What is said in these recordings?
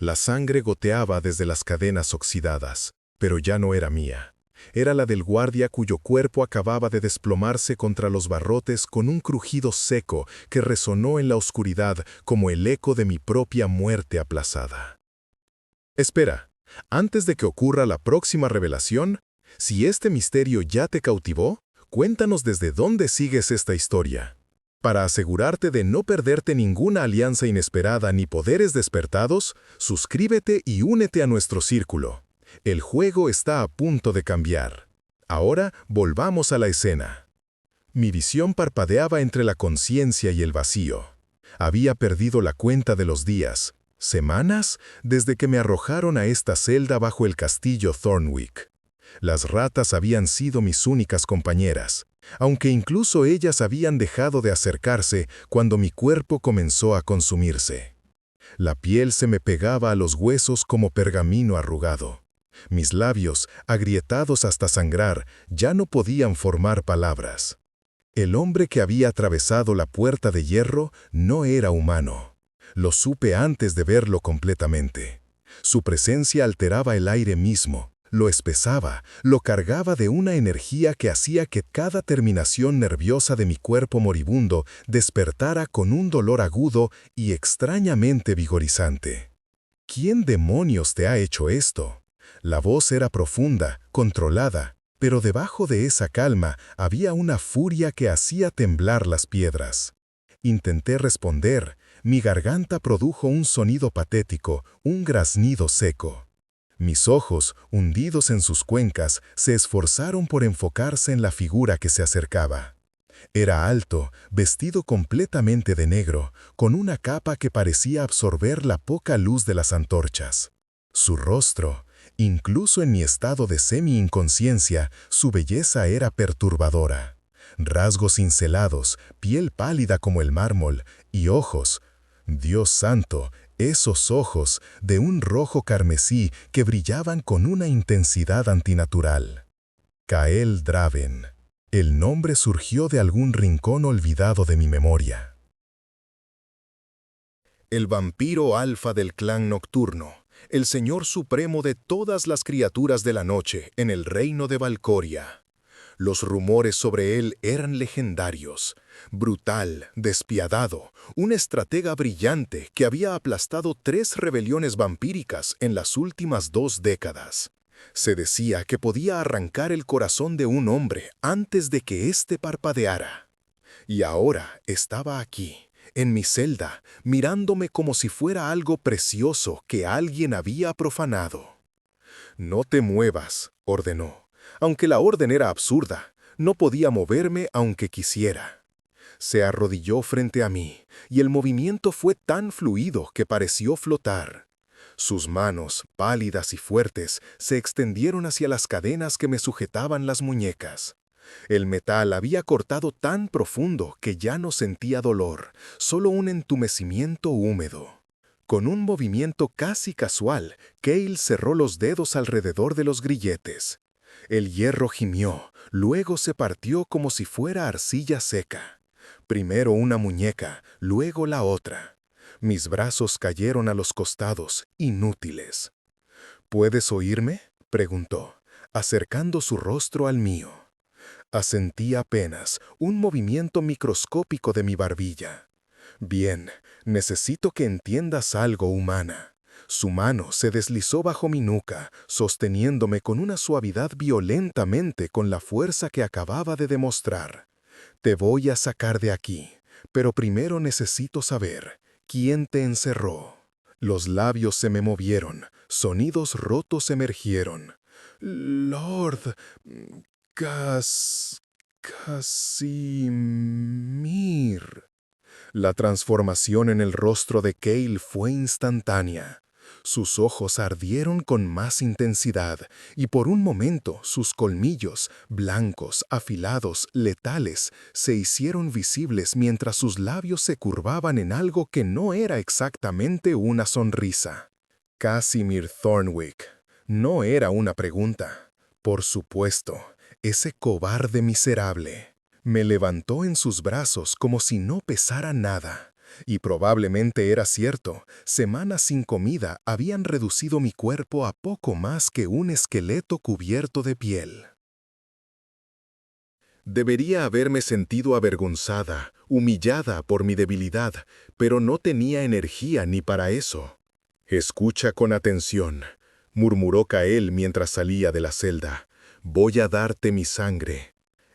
La sangre goteaba desde las cadenas oxidadas, pero ya no era mía. Era la del guardia cuyo cuerpo acababa de desplomarse contra los barrotes con un crujido seco que resonó en la oscuridad como el eco de mi propia muerte aplazada. Espera, antes de que ocurra la próxima revelación, si este misterio ya te cautivó, cuéntanos desde dónde sigues esta historia. Para asegurarte de no perderte ninguna alianza inesperada ni poderes despertados, suscríbete y únete a nuestro círculo. El juego está a punto de cambiar. Ahora volvamos a la escena. Mi visión parpadeaba entre la conciencia y el vacío. Había perdido la cuenta de los días, semanas, desde que me arrojaron a esta celda bajo el castillo Thornwick. Las ratas habían sido mis únicas compañeras, aunque incluso ellas habían dejado de acercarse cuando mi cuerpo comenzó a consumirse. La piel se me pegaba a los huesos como pergamino arrugado. Mis labios, agrietados hasta sangrar, ya no podían formar palabras. El hombre que había atravesado la puerta de hierro no era humano. Lo supe antes de verlo completamente. Su presencia alteraba el aire mismo, lo espesaba, lo cargaba de una energía que hacía que cada terminación nerviosa de mi cuerpo moribundo despertara con un dolor agudo y extrañamente vigorizante. ¿Quién demonios te ha hecho esto? La voz era profunda, controlada, pero debajo de esa calma había una furia que hacía temblar las piedras. Intenté responder, mi garganta produjo un sonido patético, un graznido seco. Mis ojos, hundidos en sus cuencas, se esforzaron por enfocarse en la figura que se acercaba. Era alto, vestido completamente de negro, con una capa que parecía absorber la poca luz de las antorchas. Su rostro, incluso en mi estado de semi-inconsciencia, su belleza era perturbadora. Rasgos cincelados, piel pálida como el mármol, y ojos, Dios santo, esos ojos de un rojo carmesí que brillaban con una intensidad antinatural. Kael Draven. El nombre surgió de algún rincón olvidado de mi memoria. El vampiro alfa del clan nocturno, el señor supremo de todas las criaturas de la noche en el reino de Valcoria. Los rumores sobre él eran legendarios. Brutal, despiadado, un estratega brillante que había aplastado 3 rebeliones vampíricas en las últimas 2 décadas. Se decía que podía arrancar el corazón de un hombre antes de que éste parpadeara. Y ahora estaba aquí, en mi celda, mirándome como si fuera algo precioso que alguien había profanado. «No te muevas», ordenó. Aunque la orden era absurda, no podía moverme aunque quisiera. Se arrodilló frente a mí, y el movimiento fue tan fluido que pareció flotar. Sus manos, pálidas y fuertes, se extendieron hacia las cadenas que me sujetaban las muñecas. El metal había cortado tan profundo que ya no sentía dolor, solo un entumecimiento húmedo. Con un movimiento casi casual, Kael cerró los dedos alrededor de los grilletes. El hierro gimió, luego se partió como si fuera arcilla seca. Primero una muñeca, luego la otra. Mis brazos cayeron a los costados, inútiles. «¿Puedes oírme?», preguntó, acercando su rostro al mío. Asentí apenas, un movimiento microscópico de mi barbilla. «Bien, necesito que entiendas algo, humana». Su mano se deslizó bajo mi nuca, sosteniéndome con una suavidad violentamente con la fuerza que acababa de demostrar. «Te voy a sacar de aquí, pero primero necesito saber, ¿quién te encerró?». Los labios se me movieron, sonidos rotos emergieron. «Lord Casimir». La transformación en el rostro de Kael fue instantánea. Sus ojos ardieron con más intensidad, y por un momento sus colmillos, blancos, afilados, letales, se hicieron visibles mientras sus labios se curvaban en algo que no era exactamente una sonrisa. Casimir Thornwick. No era una pregunta. Por supuesto, ese cobarde miserable. Me levantó en sus brazos como si no pesara nada. Y probablemente era cierto. Semanas sin comida habían reducido mi cuerpo a poco más que un esqueleto cubierto de piel. Debería haberme sentido avergonzada, humillada por mi debilidad, pero no tenía energía ni para eso. «Escucha con atención», murmuró Kael mientras salía de la celda. «Voy a darte mi sangre».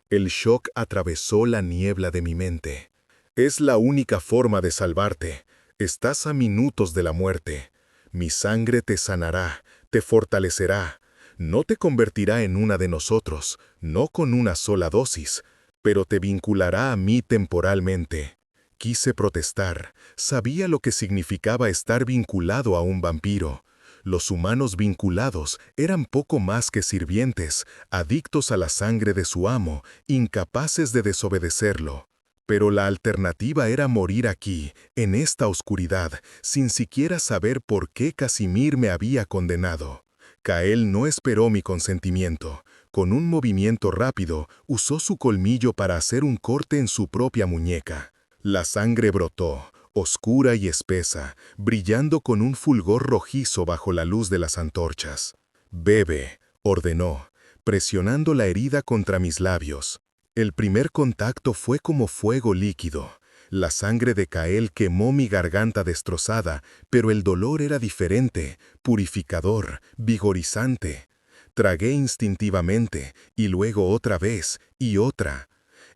El shock atravesó la niebla de mi mente. «Es la única forma de salvarte. Estás a minutos de la muerte. Mi sangre te sanará, te fortalecerá. No te convertirá en una de nosotros, no con una sola dosis, pero te vinculará a mí temporalmente». Quise protestar. Sabía lo que significaba estar vinculado a un vampiro. Los humanos vinculados eran poco más que sirvientes, adictos a la sangre de su amo, incapaces de desobedecerlo. Pero la alternativa era morir aquí, en esta oscuridad, sin siquiera saber por qué Casimir me había condenado. Kael no esperó mi consentimiento. Con un movimiento rápido, usó su colmillo para hacer un corte en su propia muñeca. La sangre brotó, oscura y espesa, brillando con un fulgor rojizo bajo la luz de las antorchas. «Bebe», ordenó, presionando la herida contra mis labios. El primer contacto fue como fuego líquido. La sangre de Kael quemó mi garganta destrozada, pero el dolor era diferente, purificador, vigorizante. Tragué instintivamente, y luego otra vez, y otra.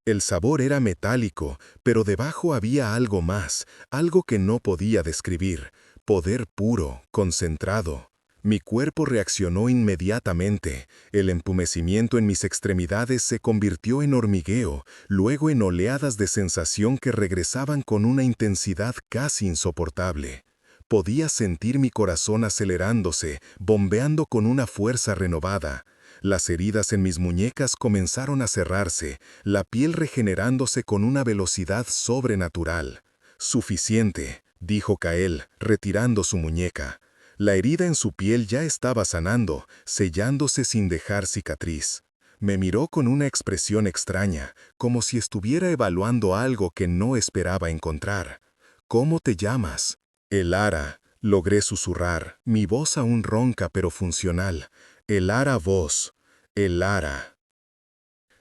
El sabor era metálico, pero debajo había algo más, algo que no podía describir, poder puro, concentrado. Mi cuerpo reaccionó inmediatamente. El empumecimiento en mis extremidades se convirtió en hormigueo, luego en oleadas de sensación que regresaban con una intensidad casi insoportable. Podía sentir mi corazón acelerándose, bombeando con una fuerza renovada. Las heridas en mis muñecas comenzaron a cerrarse, la piel regenerándose con una velocidad sobrenatural. «Suficiente», dijo Kael, retirando su muñeca. La herida en su piel ya estaba sanando, sellándose sin dejar cicatriz. Me miró con una expresión extraña, como si estuviera evaluando algo que no esperaba encontrar. «¿Cómo te llamas?» «Elara», logré susurrar, mi voz aún ronca pero funcional. «Elara Voss, Elara».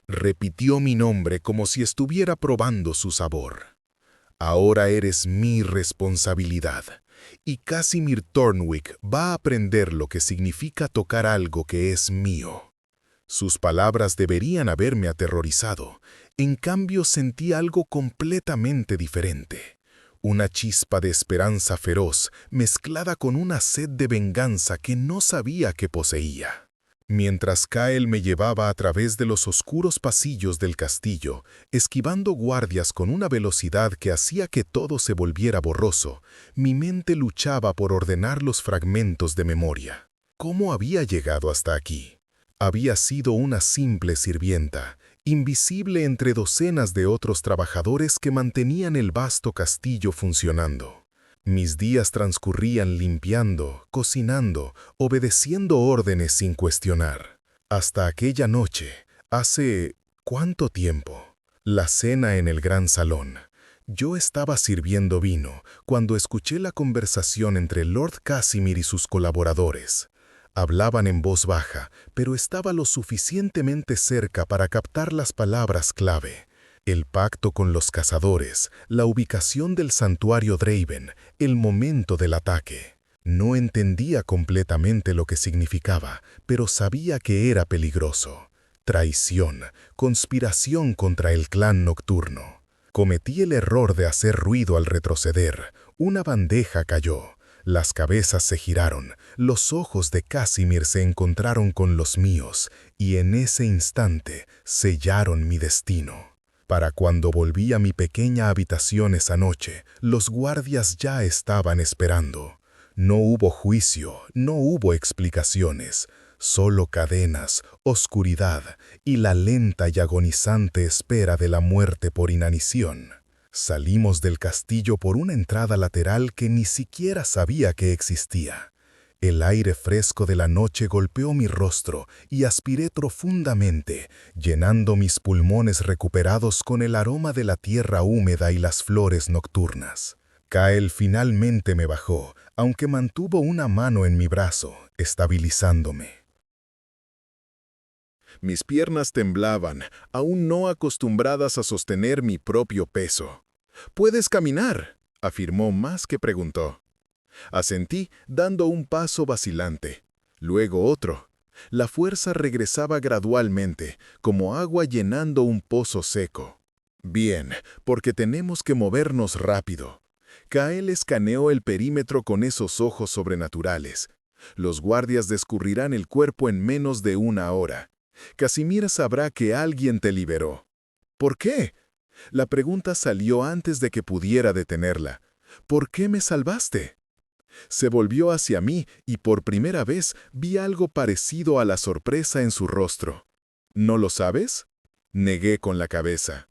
Repitió mi nombre como si estuviera probando su sabor. «Ahora eres mi responsabilidad, y Casimir Thornwick va a aprender lo que significa tocar algo que es mío». Sus palabras deberían haberme aterrorizado. En cambio sentí algo completamente diferente. Una chispa de esperanza feroz mezclada con una sed de venganza que no sabía que poseía. Mientras Kael me llevaba a través de los oscuros pasillos del castillo, esquivando guardias con una velocidad que hacía que todo se volviera borroso, mi mente luchaba por ordenar los fragmentos de memoria. ¿Cómo había llegado hasta aquí? Había sido una simple sirvienta, invisible entre docenas de otros trabajadores que mantenían el vasto castillo funcionando. Mis días transcurrían limpiando, cocinando, obedeciendo órdenes sin cuestionar. Hasta aquella noche, hace ¿cuánto tiempo? La cena en el gran salón. Yo estaba sirviendo vino cuando escuché la conversación entre Lord Casimir y sus colaboradores. Hablaban en voz baja, pero estaba lo suficientemente cerca para captar las palabras clave. El pacto con los cazadores, la ubicación del santuario Draven, el momento del ataque. No entendía completamente lo que significaba, pero sabía que era peligroso. Traición, conspiración contra el clan nocturno. Cometí el error de hacer ruido al retroceder. Una bandeja cayó. Las cabezas se giraron, los ojos de Casimir se encontraron con los míos, y en ese instante sellaron mi destino. Para cuando volví a mi pequeña habitación esa noche, los guardias ya estaban esperando. No hubo juicio, no hubo explicaciones, solo cadenas, oscuridad y la lenta y agonizante espera de la muerte por inanición. Salimos del castillo por una entrada lateral que ni siquiera sabía que existía. El aire fresco de la noche golpeó mi rostro y aspiré profundamente, llenando mis pulmones recuperados con el aroma de la tierra húmeda y las flores nocturnas. Kael finalmente me bajó, aunque mantuvo una mano en mi brazo, estabilizándome. Mis piernas temblaban, aún no acostumbradas a sostener mi propio peso. «¿Puedes caminar?», afirmó más que preguntó. Asentí, dando un paso vacilante, luego otro. La fuerza regresaba gradualmente, como agua llenando un pozo seco. «Bien, porque tenemos que movernos rápido». Kael escaneó el perímetro con esos ojos sobrenaturales. Los guardias descubrirán el cuerpo en menos de una hora. Casimir sabrá que alguien te liberó. ¿Por qué? La pregunta salió antes de que pudiera detenerla. ¿Por qué me salvaste? Se volvió hacia mí y por primera vez vi algo parecido a la sorpresa en su rostro. ¿No lo sabes? Negué con la cabeza.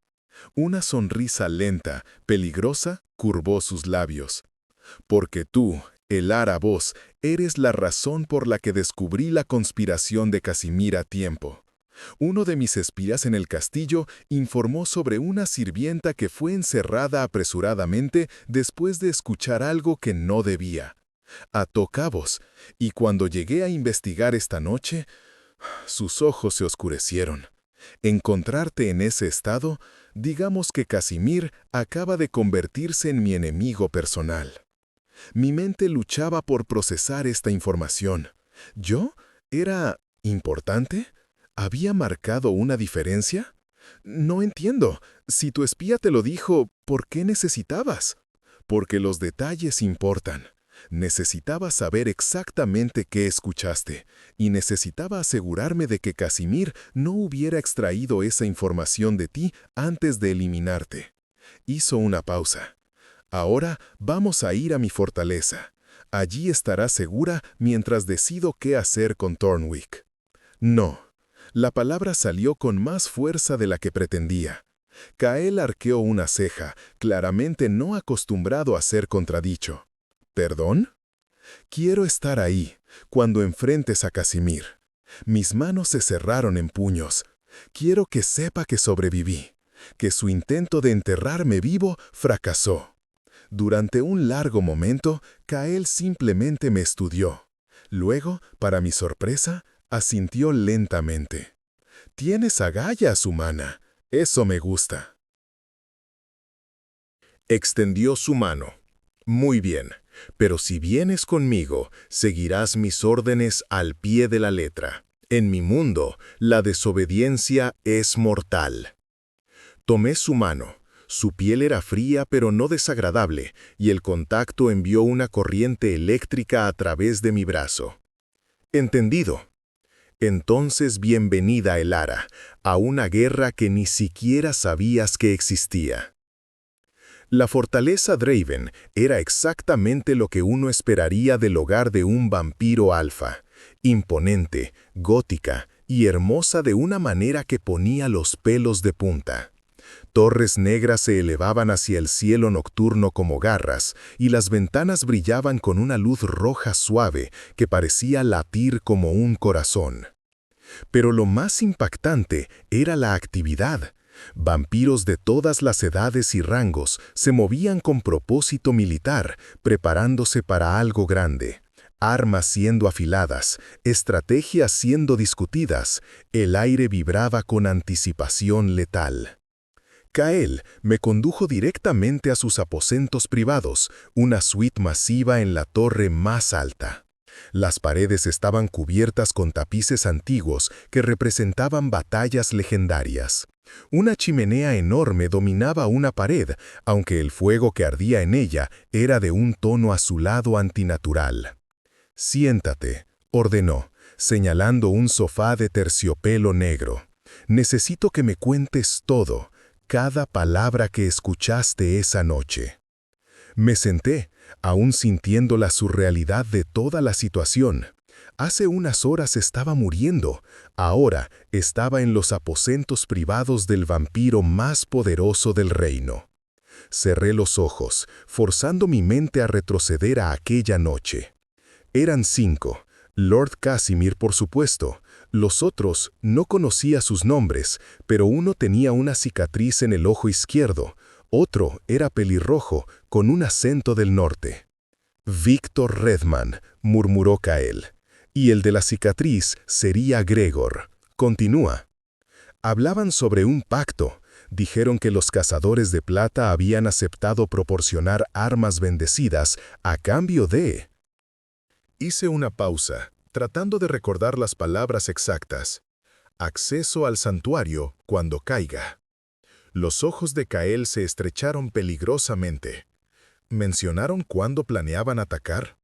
Una sonrisa lenta, peligrosa, curvó sus labios. Porque tú, el Ara-Voz, eres la razón por la que descubrí la conspiración de Casimir a tiempo. Uno de mis espías en el castillo informó sobre una sirvienta que fue encerrada apresuradamente después de escuchar algo que no debía. Ató cabos, y cuando llegué a investigar esta noche, sus ojos se oscurecieron. Encontrarte en ese estado, digamos que Casimir acaba de convertirse en mi enemigo personal. Mi mente luchaba por procesar esta información. ¿Yo? ¿Era importante? ¿Había marcado una diferencia? No entiendo. Si tu espía te lo dijo, ¿por qué necesitabas? Porque los detalles importan. Necesitaba saber exactamente qué escuchaste, y necesitaba asegurarme de que Casimir no hubiera extraído esa información de ti antes de eliminarte. Hizo una pausa. Ahora vamos a ir a mi fortaleza. Allí estarás segura mientras decido qué hacer con Thornwick. No. La palabra salió con más fuerza de la que pretendía. Kael arqueó una ceja, claramente no acostumbrado a ser contradicho. ¿Perdón? Quiero estar ahí, cuando enfrentes a Casimir. Mis manos se cerraron en puños. Quiero que sepa que sobreviví, que su intento de enterrarme vivo fracasó. Durante un largo momento, Kael simplemente me estudió. Luego, para mi sorpresa, asintió lentamente. «Tienes agallas, humana. Eso me gusta». Extendió su mano. «Muy bien, pero si vienes conmigo, seguirás mis órdenes al pie de la letra. En mi mundo, la desobediencia es mortal». Tomé su mano. Su piel era fría pero no desagradable, y el contacto envió una corriente eléctrica a través de mi brazo. «Entendido». Entonces bienvenida, Elara, a una guerra que ni siquiera sabías que existía. La fortaleza Draven era exactamente lo que uno esperaría del hogar de un vampiro alfa, imponente, gótica y hermosa de una manera que ponía los pelos de punta. Torres negras se elevaban hacia el cielo nocturno como garras, y las ventanas brillaban con una luz roja suave que parecía latir como un corazón. Pero lo más impactante era la actividad. Vampiros de todas las edades y rangos se movían con propósito militar, preparándose para algo grande. Armas siendo afiladas, estrategias siendo discutidas, el aire vibraba con anticipación letal. Kael me condujo directamente a sus aposentos privados, una suite masiva en la torre más alta. Las paredes estaban cubiertas con tapices antiguos que representaban batallas legendarias. Una chimenea enorme dominaba una pared, aunque el fuego que ardía en ella era de un tono azulado antinatural. «Siéntate», ordenó, señalando un sofá de terciopelo negro. «Necesito que me cuentes todo, cada palabra que escuchaste esa noche». Me senté, aún sintiendo la surrealidad de toda la situación. Hace unas horas estaba muriendo, ahora estaba en los aposentos privados del vampiro más poderoso del reino. Cerré los ojos, forzando mi mente a retroceder a aquella noche. Eran 5, Lord Casimir por supuesto. Los otros no conocía sus nombres, pero uno tenía una cicatriz en el ojo izquierdo, Otro era pelirrojo, con un acento del norte. «Víctor Redman», murmuró Kael. «Y el de la cicatriz sería Gregor. Continúa». Hablaban sobre un pacto. Dijeron que los cazadores de plata habían aceptado proporcionar armas bendecidas a cambio de... Hice una pausa, tratando de recordar las palabras exactas. Acceso al santuario cuando caiga. Los ojos de Kael se estrecharon peligrosamente. ¿Mencionaron cuándo planeaban atacar?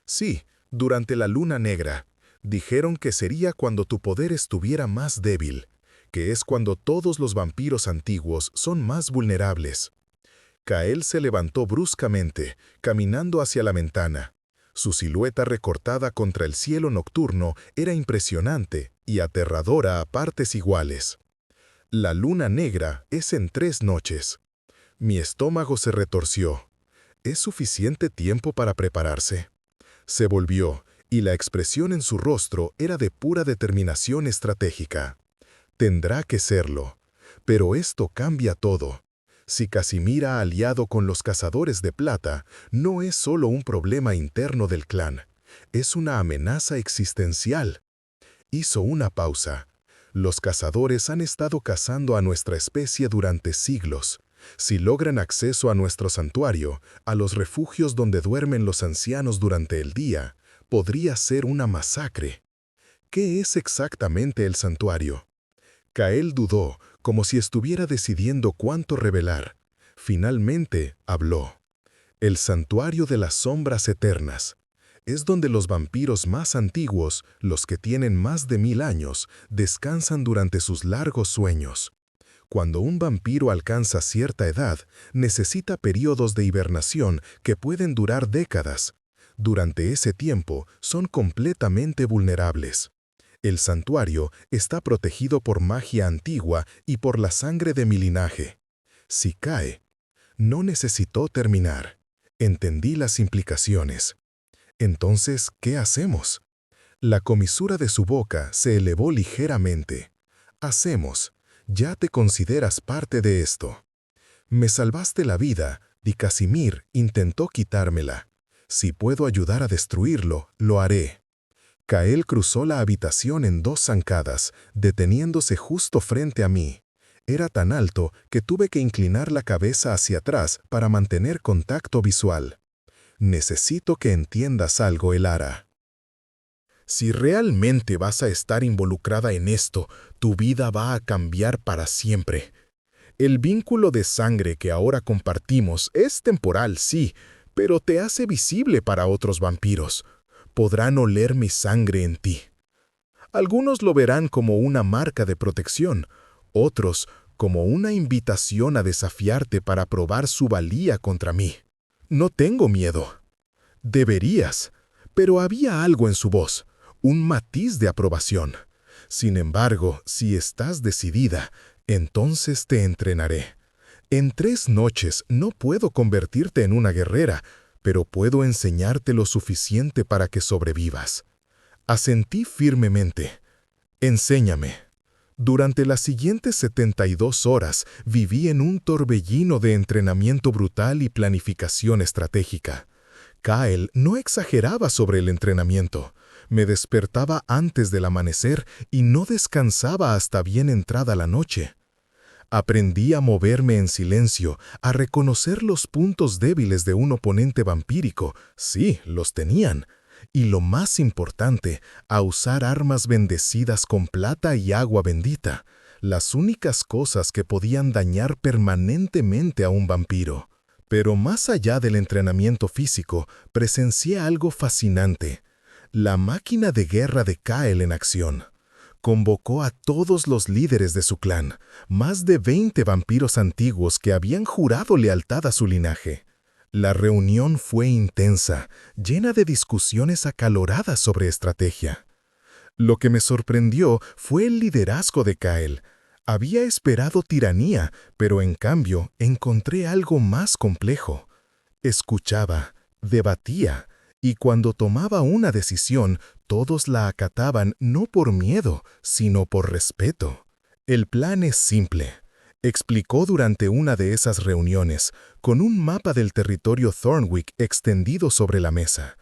Sí, durante la luna negra. Dijeron que sería cuando tu poder estuviera más débil, que es cuando todos los vampiros antiguos son más vulnerables. Kael se levantó bruscamente, caminando hacia la ventana. Su silueta recortada contra el cielo nocturno era impresionante y aterradora a partes iguales. La luna negra es en 3 noches. Mi estómago se retorció. ¿Es suficiente tiempo para prepararse? Se volvió, y la expresión en su rostro era de pura determinación estratégica. Tendrá que serlo. Pero esto cambia todo. Si Casimir ha aliado con los cazadores de plata, no es solo un problema interno del clan. Es una amenaza existencial. Hizo una pausa. Los cazadores han estado cazando a nuestra especie durante siglos. Si logran acceso a nuestro santuario, a los refugios donde duermen los ancianos durante el día, podría ser una masacre. ¿Qué es exactamente el santuario? Kael dudó, como si estuviera decidiendo cuánto revelar. Finalmente habló. El santuario de las sombras eternas. Es donde los vampiros más antiguos, los que tienen más de 1000 años, descansan durante sus largos sueños. Cuando un vampiro alcanza cierta edad, necesita periodos de hibernación que pueden durar décadas. Durante ese tiempo, son completamente vulnerables. El santuario está protegido por magia antigua y por la sangre de mi linaje. Si cae, no necesitó terminar. Entendí las implicaciones. Entonces, ¿qué hacemos? La comisura de su boca se elevó ligeramente. Hacemos. Ya te consideras parte de esto. Me salvaste la vida, y Casimir intentó quitármela. Si puedo ayudar a destruirlo, lo haré. Kael cruzó la habitación en 2 zancadas, deteniéndose justo frente a mí. Era tan alto que tuve que inclinar la cabeza hacia atrás para mantener contacto visual. Necesito que entiendas algo, Elara. Si realmente vas a estar involucrada en esto, tu vida va a cambiar para siempre. El vínculo de sangre que ahora compartimos es temporal, sí, pero te hace visible para otros vampiros. Podrán oler mi sangre en ti. Algunos lo verán como una marca de protección, otros como una invitación a desafiarte para probar su valía contra mí. No tengo miedo. Deberías, pero había algo en su voz, un matiz de aprobación. Sin embargo, si estás decidida, entonces te entrenaré. En 3 noches no puedo convertirte en una guerrera, pero puedo enseñarte lo suficiente para que sobrevivas. Asentí firmemente. Enséñame. Durante las siguientes 72 horas viví en un torbellino de entrenamiento brutal y planificación estratégica. Kael no exageraba sobre el entrenamiento. Me despertaba antes del amanecer y no descansaba hasta bien entrada la noche. Aprendí a moverme en silencio, a reconocer los puntos débiles de un oponente vampírico. Sí, los tenían. Y lo más importante, a usar armas bendecidas con plata y agua bendita, las únicas cosas que podían dañar permanentemente a un vampiro. Pero más allá del entrenamiento físico, presencié algo fascinante. La máquina de guerra de Kael en acción. Convocó a todos los líderes de su clan, más de 20 vampiros antiguos que habían jurado lealtad a su linaje. La reunión fue intensa, llena de discusiones acaloradas sobre estrategia. Lo que me sorprendió fue el liderazgo de Kael. Había esperado tiranía, pero en cambio encontré algo más complejo. Escuchaba, debatía, y cuando tomaba una decisión, todos la acataban no por miedo, sino por respeto. El plan es simple. explicó durante una de esas reuniones, con un mapa del territorio Thornwick extendido sobre la mesa.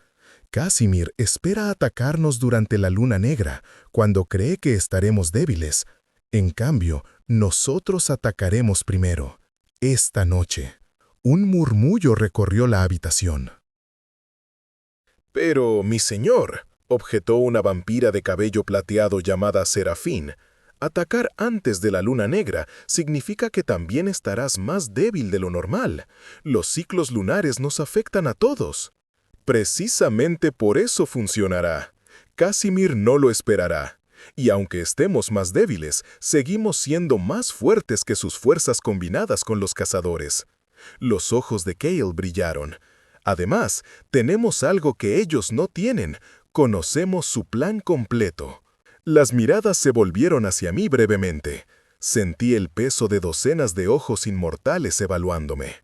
Casimir espera atacarnos durante la luna negra, cuando cree que estaremos débiles. En cambio, nosotros atacaremos primero, esta noche. Un murmullo recorrió la habitación. Pero, mi señor, objetó una vampira de cabello plateado llamada Serafín, atacar antes de la luna negra significa que también estarás más débil de lo normal. Los ciclos lunares nos afectan a todos. Precisamente por eso funcionará. Casimir no lo esperará. Y aunque estemos más débiles, seguimos siendo más fuertes que sus fuerzas combinadas con los cazadores. Los ojos de Cale brillaron. Además, tenemos algo que ellos no tienen. Conocemos su plan completo. Las miradas se volvieron hacia mí brevemente. Sentí el peso de docenas de ojos inmortales evaluándome.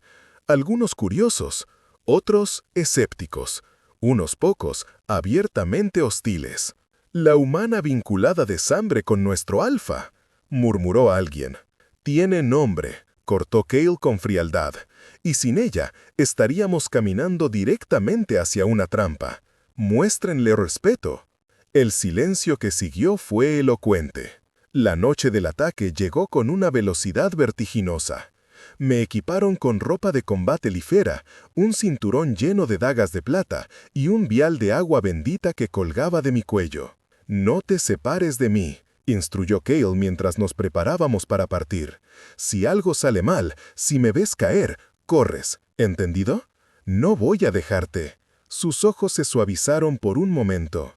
Algunos curiosos, otros escépticos, unos pocos abiertamente hostiles. «La humana vinculada de sangre con nuestro alfa», murmuró alguien. «Tiene nombre», cortó Cale con frialdad, «y sin ella estaríamos caminando directamente hacia una trampa. Muéstrenle respeto». El silencio que siguió fue elocuente. La noche del ataque llegó con una velocidad vertiginosa. Me equiparon con ropa de combate ligera, un cinturón lleno de dagas de plata y un vial de agua bendita que colgaba de mi cuello. «No te separes de mí», instruyó Cale mientras nos preparábamos para partir. «Si algo sale mal, si me ves caer, corres, ¿entendido? No voy a dejarte». Sus ojos se suavizaron por un momento.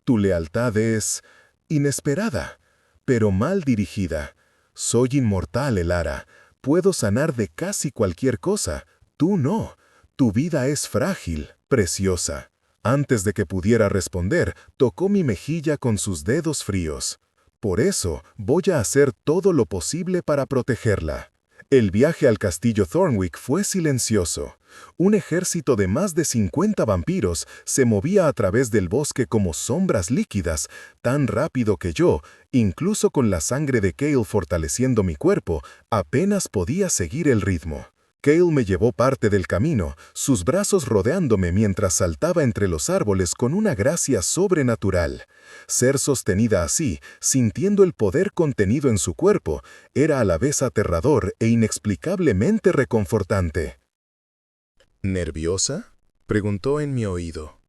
«Tu lealtad es inesperada, pero mal dirigida. Soy inmortal, Elara. Puedo sanar de casi cualquier cosa. Tú no. Tu vida es frágil, preciosa». Antes de que pudiera responder, tocó mi mejilla con sus dedos fríos. «Por eso voy a hacer todo lo posible para protegerla». El viaje al castillo Thornwick fue silencioso. Un ejército de más de 50 vampiros se movía a través del bosque como sombras líquidas, tan rápido que yo, incluso con la sangre de Cale fortaleciendo mi cuerpo, apenas podía seguir el ritmo. Cale me llevó parte del camino, sus brazos rodeándome mientras saltaba entre los árboles con una gracia sobrenatural. Ser sostenida así, sintiendo el poder contenido en su cuerpo, era a la vez aterrador e inexplicablemente reconfortante. ¿Nerviosa?, preguntó en mi oído.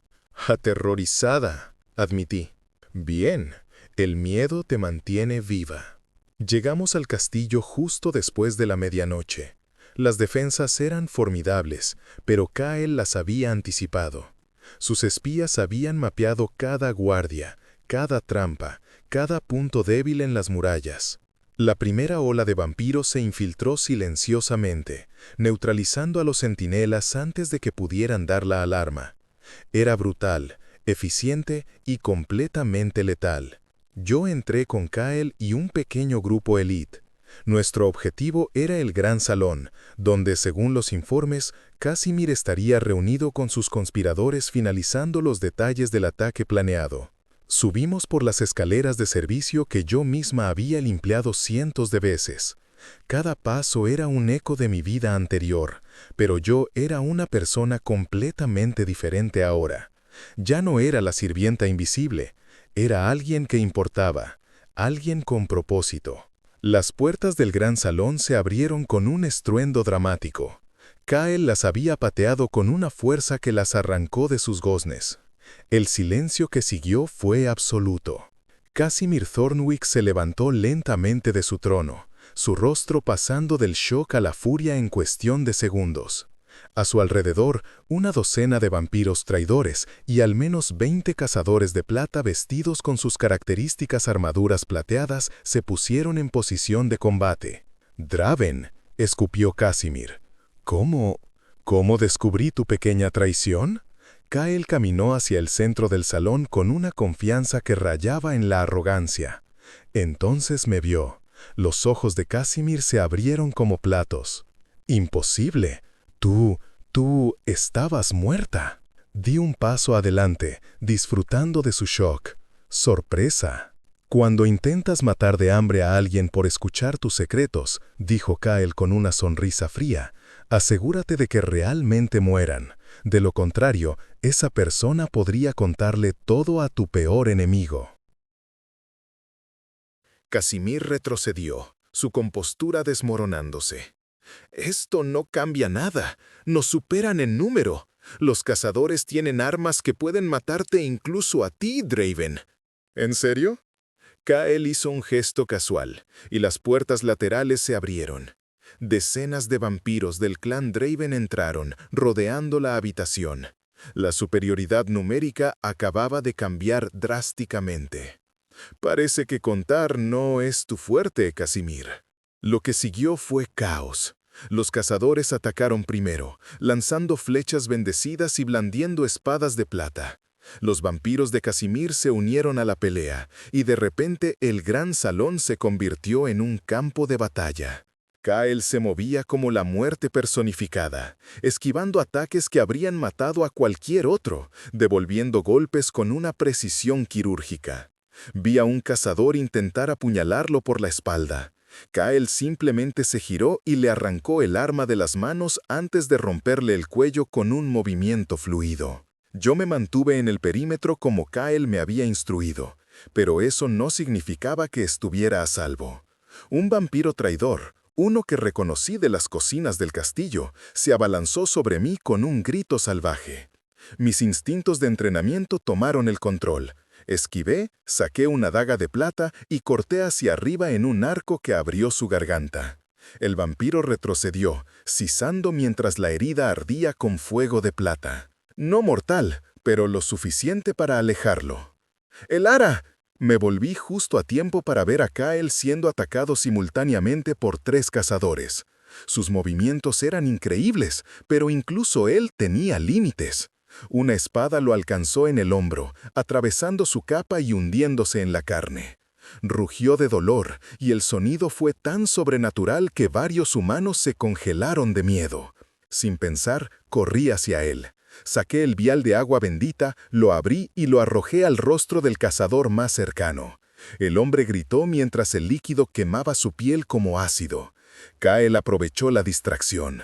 «Aterrorizada», admití. «Bien, el miedo te mantiene viva». Llegamos al castillo justo después de la medianoche. Las defensas eran formidables, pero Cale las había anticipado. Sus espías habían mapeado cada guardia, cada trampa, cada punto débil en las murallas. La primera ola de vampiros se infiltró silenciosamente, neutralizando a los centinelas antes de que pudieran dar la alarma. Era brutal, eficiente y completamente letal. Yo entré con Cale y un pequeño grupo élite. Nuestro objetivo era el gran salón, donde, según los informes, Casimir estaría reunido con sus conspiradores finalizando los detalles del ataque planeado. Subimos por las escaleras de servicio que yo misma había limpiado cientos de veces. Cada paso era un eco de mi vida anterior, pero yo era una persona completamente diferente ahora. Ya no era la sirvienta invisible, era alguien que importaba, alguien con propósito. Las puertas del gran salón se abrieron con un estruendo dramático. Cale las había pateado con una fuerza que las arrancó de sus goznes. El silencio que siguió fue absoluto. Casimir Thornwick se levantó lentamente de su trono, su rostro pasando del shock a la furia en cuestión de segundos. A su alrededor, una docena de vampiros traidores y al menos 20 cazadores de plata vestidos con sus características armaduras plateadas se pusieron en posición de combate. «Draven», escupió Casimir. «¿Cómo descubrí tu pequeña traición?» Cale caminó hacia el centro del salón con una confianza que rayaba en la arrogancia. Entonces me vio. Los ojos de Casimir se abrieron como platos. «Imposible. Tú estabas muerta». Di un paso adelante, disfrutando de su shock. «Sorpresa». Cuando intentas matar de hambre a alguien por escuchar tus secretos, dijo Kael con una sonrisa fría, asegúrate de que realmente mueran. De lo contrario, esa persona podría contarle todo a tu peor enemigo. Casimir retrocedió, su compostura desmoronándose. Esto no cambia nada. Nos superan en número. Los cazadores tienen armas que pueden matarte incluso a ti, Draven. ¿En serio? Kael hizo un gesto casual, y las puertas laterales se abrieron. Decenas de vampiros del clan Draven entraron, rodeando la habitación. La superioridad numérica acababa de cambiar drásticamente. Parece que contar no es tu fuerte, Casimir. Lo que siguió fue caos. Los cazadores atacaron primero, lanzando flechas bendecidas y blandiendo espadas de plata. Los vampiros de Casimir se unieron a la pelea, y de repente el gran salón se convirtió en un campo de batalla. Kael se movía como la muerte personificada, esquivando ataques que habrían matado a cualquier otro, devolviendo golpes con una precisión quirúrgica. Vi a un cazador intentar apuñalarlo por la espalda. Kael simplemente se giró y le arrancó el arma de las manos antes de romperle el cuello con un movimiento fluido. Yo me mantuve en el perímetro como Kael me había instruido, pero eso no significaba que estuviera a salvo. Un vampiro traidor, uno que reconocí de las cocinas del castillo, se abalanzó sobre mí con un grito salvaje. Mis instintos de entrenamiento tomaron el control. Esquivé, saqué una daga de plata y corté hacia arriba en un arco que abrió su garganta. El vampiro retrocedió, sisando mientras la herida ardía con fuego de plata. No mortal, pero lo suficiente para alejarlo. ¡El ara! Me volví justo a tiempo para ver a Kael siendo atacado simultáneamente por 3 cazadores. Sus movimientos eran increíbles, pero incluso él tenía límites. Una espada lo alcanzó en el hombro, atravesando su capa y hundiéndose en la carne. Rugió de dolor, y el sonido fue tan sobrenatural que varios humanos se congelaron de miedo. Sin pensar, corrí hacia él. Saqué el vial de agua bendita, lo abrí y lo arrojé al rostro del cazador más cercano. El hombre gritó mientras el líquido quemaba su piel como ácido. Kael aprovechó la distracción.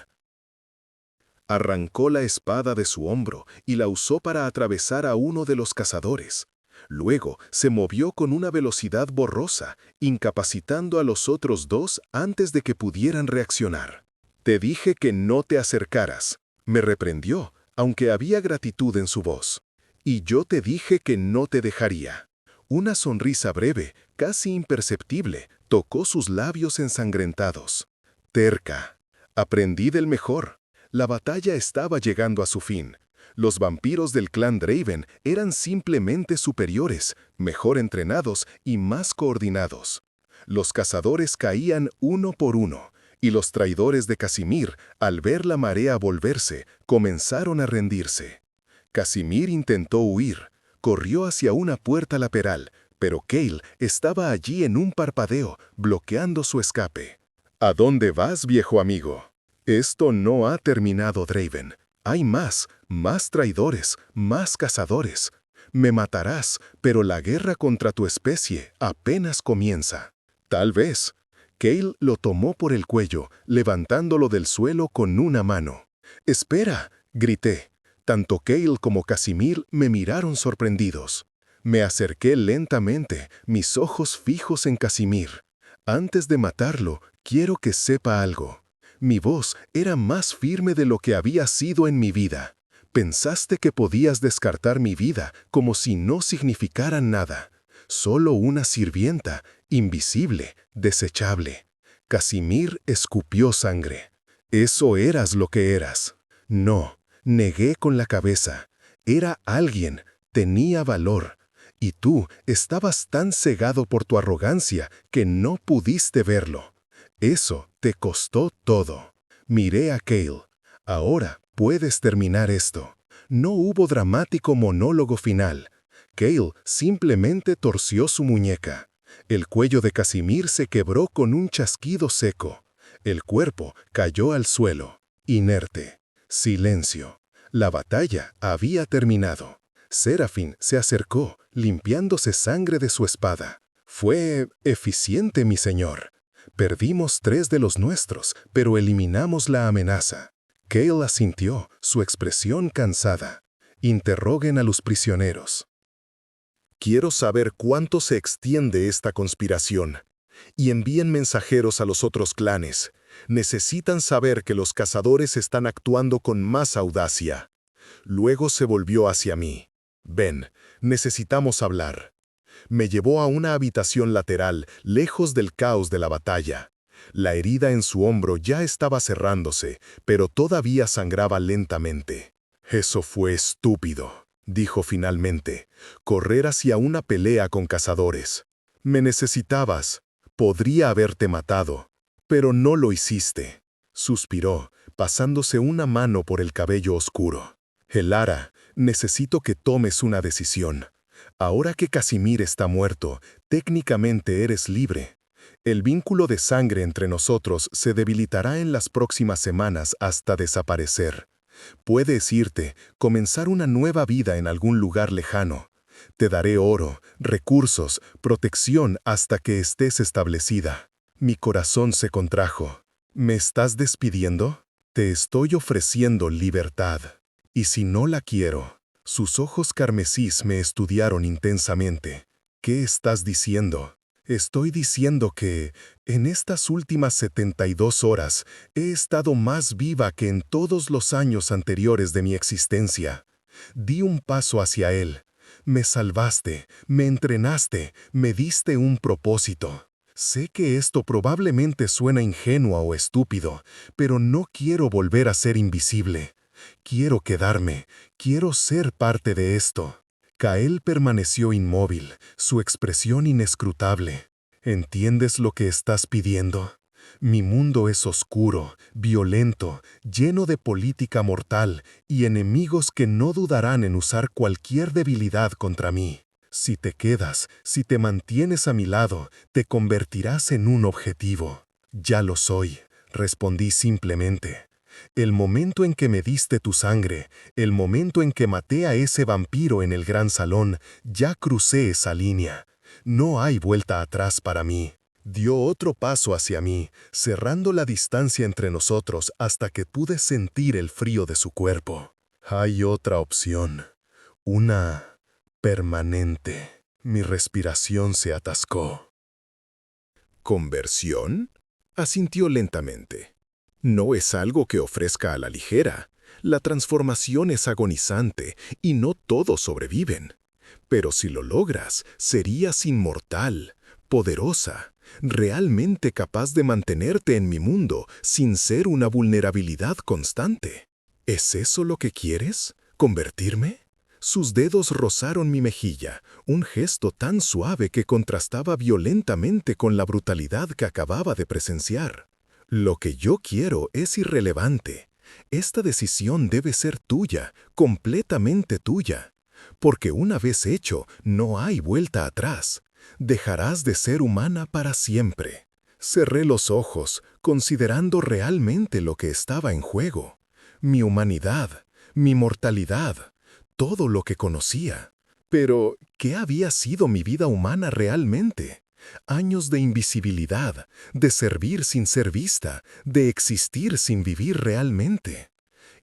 Arrancó la espada de su hombro y la usó para atravesar a uno de los cazadores. Luego se movió con una velocidad borrosa, incapacitando a los otros 2 antes de que pudieran reaccionar. «Te dije que no te acercaras», me reprendió, aunque había gratitud en su voz. «Y yo te dije que no te dejaría». Una sonrisa breve, casi imperceptible, tocó sus labios ensangrentados. «Terca. Aprendí del mejor». La batalla estaba llegando a su fin. Los vampiros del clan Draven eran simplemente superiores, mejor entrenados y más coordinados. Los cazadores caían uno por uno, y los traidores de Casimir, al ver la marea volverse, comenzaron a rendirse. Casimir intentó huir, corrió hacia una puerta lateral, pero Kael estaba allí en un parpadeo, bloqueando su escape. «¿A dónde vas, viejo amigo?» «Esto no ha terminado, Draven. Hay más traidores, más cazadores. Me matarás, pero la guerra contra tu especie apenas comienza». «Tal vez». Kael lo tomó por el cuello, levantándolo del suelo con una mano. «¡Espera!», grité. Tanto Kael como Casimir me miraron sorprendidos. Me acerqué lentamente, mis ojos fijos en Casimir. «Antes de matarlo, quiero que sepa algo». Mi voz era más firme de lo que había sido en mi vida. «Pensaste que podías descartar mi vida como si no significara nada. Solo una sirvienta, invisible, desechable». Casimir escupió sangre. «Eso eras lo que eras». «No», negué con la cabeza. «Era alguien, tenía valor. Y tú estabas tan cegado por tu arrogancia que no pudiste verlo. Eso te costó todo». Miré a Kael. «Ahora puedes terminar esto». No hubo dramático monólogo final. Kael simplemente torció su muñeca. El cuello de Casimir se quebró con un chasquido seco. El cuerpo cayó al suelo, inerte. Silencio. La batalla había terminado. Serafín se acercó, limpiándose sangre de su espada. Fue eficiente, mi señor. Perdimos 3 de los nuestros, pero eliminamos la amenaza. Cale asintió, su expresión cansada. Interroguen a los prisioneros. Quiero saber cuánto se extiende esta conspiración. Y envíen mensajeros a los otros clanes. Necesitan saber que los cazadores están actuando con más audacia. Luego se volvió hacia mí. Ven, necesitamos hablar. Me llevó a una habitación lateral, lejos del caos de la batalla. La herida en su hombro ya estaba cerrándose, pero todavía sangraba lentamente. Eso fue estúpido, dijo finalmente. Correr hacia una pelea con cazadores. Me necesitabas. Podría haberte matado, pero no lo hiciste. Suspiró, pasándose una mano por el cabello oscuro. Elara, necesito que tomes una decisión. Ahora que Casimir está muerto, técnicamente eres libre. El vínculo de sangre entre nosotros se debilitará en las próximas semanas hasta desaparecer. Puedes irte, comenzar una nueva vida en algún lugar lejano. Te daré oro, recursos, protección hasta que estés establecida. Mi corazón se contrajo. ¿Me estás despidiendo? Te estoy ofreciendo libertad. Y si no la quiero. Sus ojos carmesís me estudiaron intensamente. ¿Qué estás diciendo? Estoy diciendo que, en estas últimas 72 horas, he estado más viva que en todos los años anteriores de mi existencia. Di un paso hacia él. Me salvaste, me entrenaste, me diste un propósito. Sé que esto probablemente suena ingenuo o estúpido, pero no quiero volver a ser invisible. Quiero quedarme, quiero ser parte de esto. Kael permaneció inmóvil, su expresión inescrutable. ¿Entiendes lo que estás pidiendo? Mi mundo es oscuro, violento, lleno de política mortal y enemigos que no dudarán en usar cualquier debilidad contra mí. Si te quedas, si te mantienes a mi lado, te convertirás en un objetivo. Ya lo soy, respondí simplemente. El momento en que me diste tu sangre, el momento en que maté a ese vampiro en el gran salón, ya crucé esa línea. No hay vuelta atrás para mí. Dio otro paso hacia mí, cerrando la distancia entre nosotros hasta que pude sentir el frío de su cuerpo. Hay otra opción. Una permanente. Mi respiración se atascó. ¿Conversión? Asintió lentamente. No es algo que ofrezca a la ligera. La transformación es agonizante y no todos sobreviven. Pero si lo logras, serías inmortal, poderosa, realmente capaz de mantenerte en mi mundo sin ser una vulnerabilidad constante. ¿Es eso lo que quieres? ¿Convertirme? Sus dedos rozaron mi mejilla, un gesto tan suave que contrastaba violentamente con la brutalidad que acababa de presenciar. Lo que yo quiero es irrelevante. Esta decisión debe ser tuya, completamente tuya. Porque una vez hecho, no hay vuelta atrás. Dejarás de ser humana para siempre. Cerré los ojos, considerando realmente lo que estaba en juego. Mi humanidad, mi mortalidad, todo lo que conocía. Pero, ¿qué había sido mi vida humana realmente? Años de invisibilidad, de servir sin ser vista, de existir sin vivir realmente.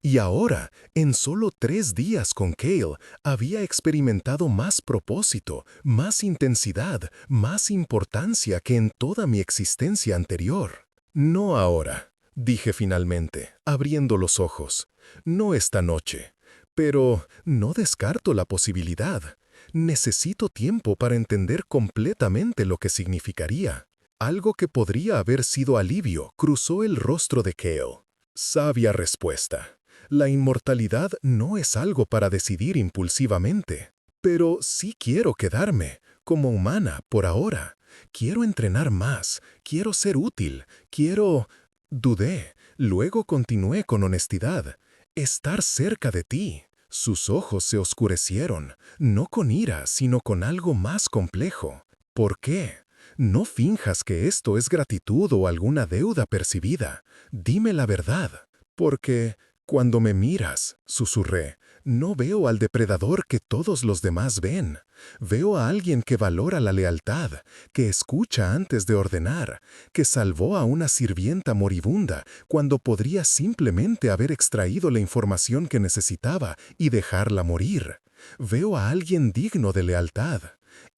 Y ahora, en solo 3 días con Cale, había experimentado más propósito, más intensidad, más importancia que en toda mi existencia anterior. No ahora, dije finalmente, abriendo los ojos. No esta noche. Pero no descarto la posibilidad. Necesito tiempo para entender completamente lo que significaría. Algo que podría haber sido alivio cruzó el rostro de Cale. Sabia respuesta. La inmortalidad no es algo para decidir impulsivamente. Pero sí quiero quedarme, como humana, por ahora. Quiero entrenar más, quiero ser útil, quiero... Dudé, luego continué con honestidad. Estar cerca de ti. Sus ojos se oscurecieron, no con ira, sino con algo más complejo. ¿Por qué? No finjas que esto es gratitud o alguna deuda percibida. Dime la verdad. Porque, cuando me miras, susurré, No veo al depredador que todos los demás ven. Veo a alguien que valora la lealtad, que escucha antes de ordenar, que salvó a una sirvienta moribunda cuando podría simplemente haber extraído la información que necesitaba y dejarla morir. Veo a alguien digno de lealtad.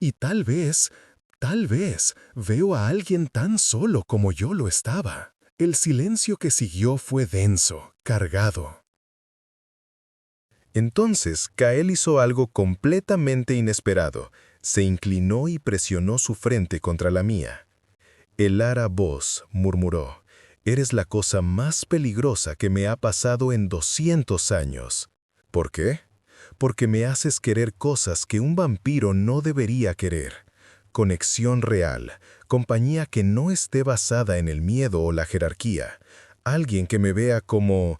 Y tal vez, veo a alguien tan solo como yo lo estaba. El silencio que siguió fue denso, cargado. Entonces, Kael hizo algo completamente inesperado. Se inclinó y presionó su frente contra la mía. Helada voz murmuró, «Eres la cosa más peligrosa que me ha pasado en 200 años». ¿Por qué? Porque me haces querer cosas que un vampiro no debería querer. Conexión real, compañía que no esté basada en el miedo o la jerarquía. Alguien que me vea como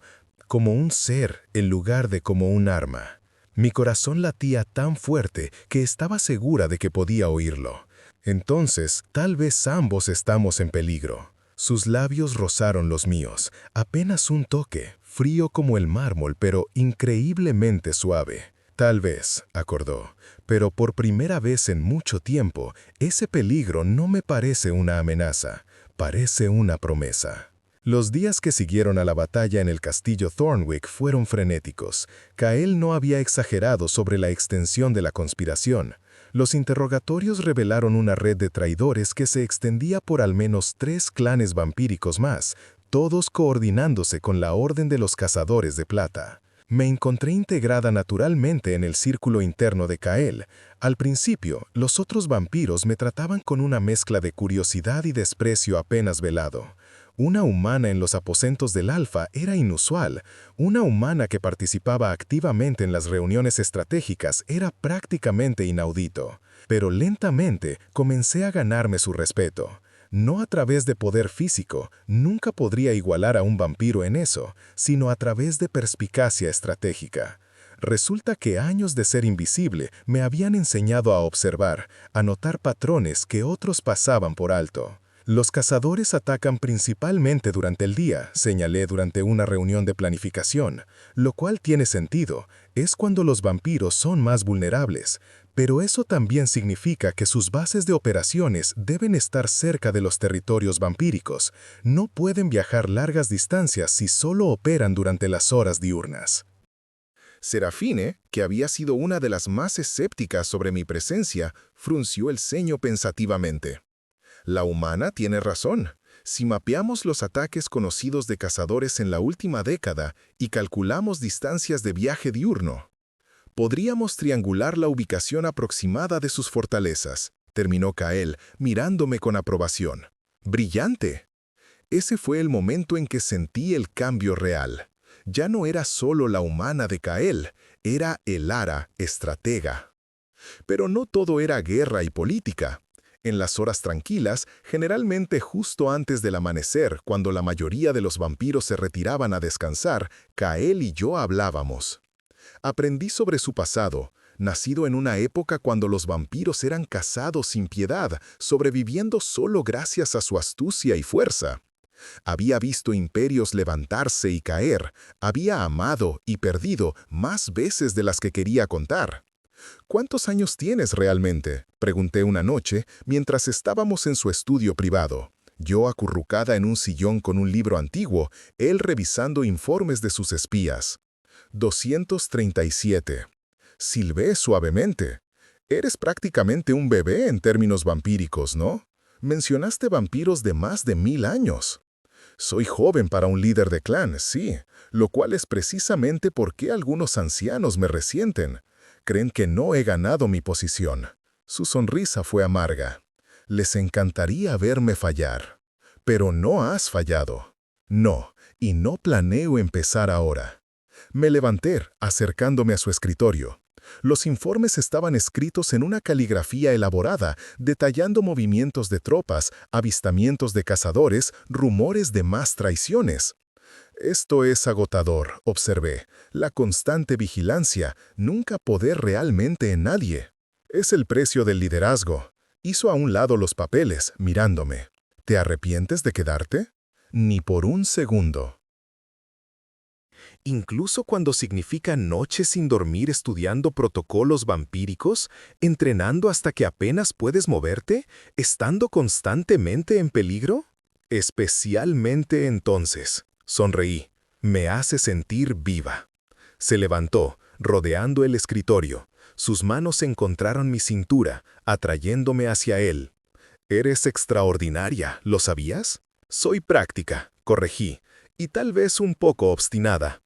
un ser en lugar de como un arma. Mi corazón latía tan fuerte que estaba segura de que podía oírlo. Entonces, tal vez ambos estamos en peligro. Sus labios rozaron los míos, apenas un toque, frío como el mármol, pero increíblemente suave. Tal vez, acordó, pero por primera vez en mucho tiempo, ese peligro no me parece una amenaza, parece una promesa. Los días que siguieron a la batalla en el castillo Thornwick fueron frenéticos. Kael no había exagerado sobre la extensión de la conspiración. Los interrogatorios revelaron una red de traidores que se extendía por al menos 3 clanes vampíricos más, todos coordinándose con la Orden de los Cazadores de Plata. Me encontré integrada naturalmente en el círculo interno de Kael. Al principio, los otros vampiros me trataban con una mezcla de curiosidad y desprecio apenas velado. Una humana en los aposentos del Alfa era inusual. Una humana que participaba activamente en las reuniones estratégicas era prácticamente inaudito. Pero lentamente comencé a ganarme su respeto. No a través de poder físico, nunca podría igualar a un vampiro en eso, sino a través de perspicacia estratégica. Resulta que años de ser invisible me habían enseñado a observar, a notar patrones que otros pasaban por alto. Los cazadores atacan principalmente durante el día, señalé durante una reunión de planificación, lo cual tiene sentido, es cuando los vampiros son más vulnerables, pero eso también significa que sus bases de operaciones deben estar cerca de los territorios vampíricos, no pueden viajar largas distancias si solo operan durante las horas diurnas. Serafine, que había sido una de las más escépticas sobre mi presencia, frunció el ceño pensativamente. La humana tiene razón. Si mapeamos los ataques conocidos de cazadores en la última década y calculamos distancias de viaje diurno, podríamos triangular la ubicación aproximada de sus fortalezas, terminó Kael, mirándome con aprobación. ¡Brillante! Ese fue el momento en que sentí el cambio real. Ya no era solo la humana de Kael, era Elara, estratega. Pero no todo era guerra y política. En las horas tranquilas, generalmente justo antes del amanecer, cuando la mayoría de los vampiros se retiraban a descansar, Kael y yo hablábamos. Aprendí sobre su pasado, nacido en una época cuando los vampiros eran cazados sin piedad, sobreviviendo solo gracias a su astucia y fuerza. Había visto imperios levantarse y caer, había amado y perdido más veces de las que quería contar. «¿Cuántos años tienes realmente?», pregunté una noche mientras estábamos en su estudio privado. Yo acurrucada en un sillón con un libro antiguo, él revisando informes de sus espías. 237. Silbé suavemente. Eres prácticamente un bebé en términos vampíricos, ¿no? Mencionaste vampiros de más de 1000 años. Soy joven para un líder de clan, sí, lo cual es precisamente por qué algunos ancianos me resienten. Creen que no he ganado mi posición. Su sonrisa fue amarga. Les encantaría verme fallar. Pero no has fallado. No, y no planeo empezar ahora. Me levanté, acercándome a su escritorio. Los informes estaban escritos en una caligrafía elaborada, detallando movimientos de tropas, avistamientos de cazadores, rumores de más traiciones. Esto es agotador, observé. La constante vigilancia, nunca poder realmente en nadie. Es el precio del liderazgo. Hizo a un lado los papeles, mirándome. ¿Te arrepientes de quedarte? Ni por un segundo. incluso cuando significa noches sin dormir estudiando protocolos vampíricos, entrenando hasta que apenas puedes moverte, estando constantemente en peligro? Especialmente entonces, sonreí. Me hace sentir viva. Se levantó, rodeando el escritorio. Sus manos encontraron mi cintura, atrayéndome hacia él. Eres extraordinaria, ¿lo sabías? Soy práctica, corregí, y tal vez un poco obstinada.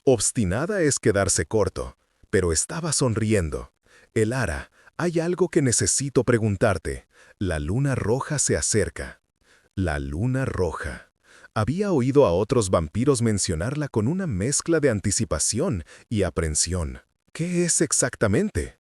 Obstinada es quedarse corto, pero estaba sonriendo. Elara, hay algo que necesito preguntarte. La luna roja se acerca. La luna roja. Había oído a otros vampiros mencionarla con una mezcla de anticipación y aprensión. ¿Qué es exactamente?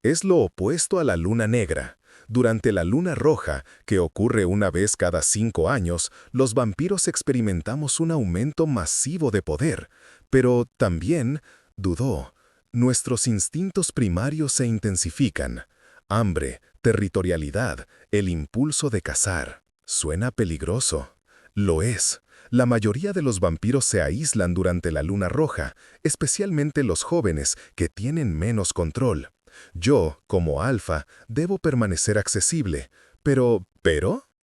Es lo opuesto a la luna negra. Durante la luna roja, que ocurre una vez cada 5 años, los vampiros experimentamos un aumento masivo de poder, pero también, dudó, nuestros instintos primarios se intensifican. Hambre, territorialidad, el impulso de cazar. Suena peligroso. Lo es. La mayoría de los vampiros se aíslan durante la luna roja, especialmente los jóvenes, que tienen menos control. Yo, como alfa, debo permanecer accesible, pero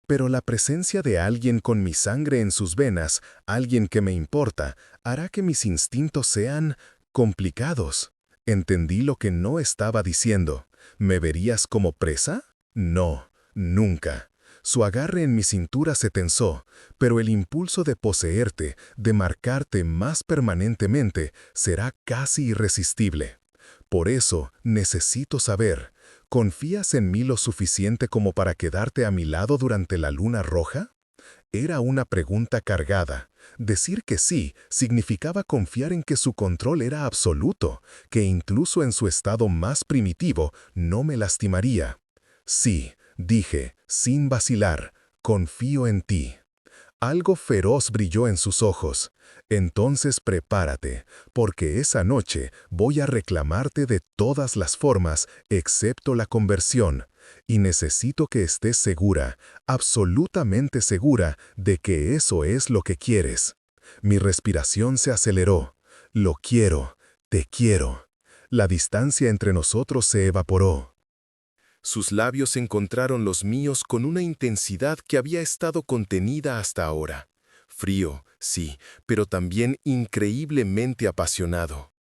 la presencia de alguien con mi sangre en sus venas, alguien que me importa, hará que mis instintos sean complicados. Entendí lo que no estaba diciendo. ¿Me verías como presa? No, nunca. Su agarre en mi cintura se tensó, pero el impulso de poseerte, de marcarte más permanentemente, será casi irresistible. Por eso, necesito saber, ¿confías en mí lo suficiente como para quedarte a mi lado durante la luna roja? Era una pregunta cargada. Decir que sí significaba confiar en que su control era absoluto, que incluso en su estado más primitivo no me lastimaría. Sí, dije, sin vacilar, confío en ti. Algo feroz brilló en sus ojos. Entonces prepárate, porque esa noche voy a reclamarte de todas las formas, excepto la conversión, y necesito que estés segura, absolutamente segura, de que eso es lo que quieres. Mi respiración se aceleró. Lo quiero, te quiero. La distancia entre nosotros se evaporó. Sus labios encontraron los míos con una intensidad que había estado contenida hasta ahora. Frío, sí, pero también increíblemente apasionado.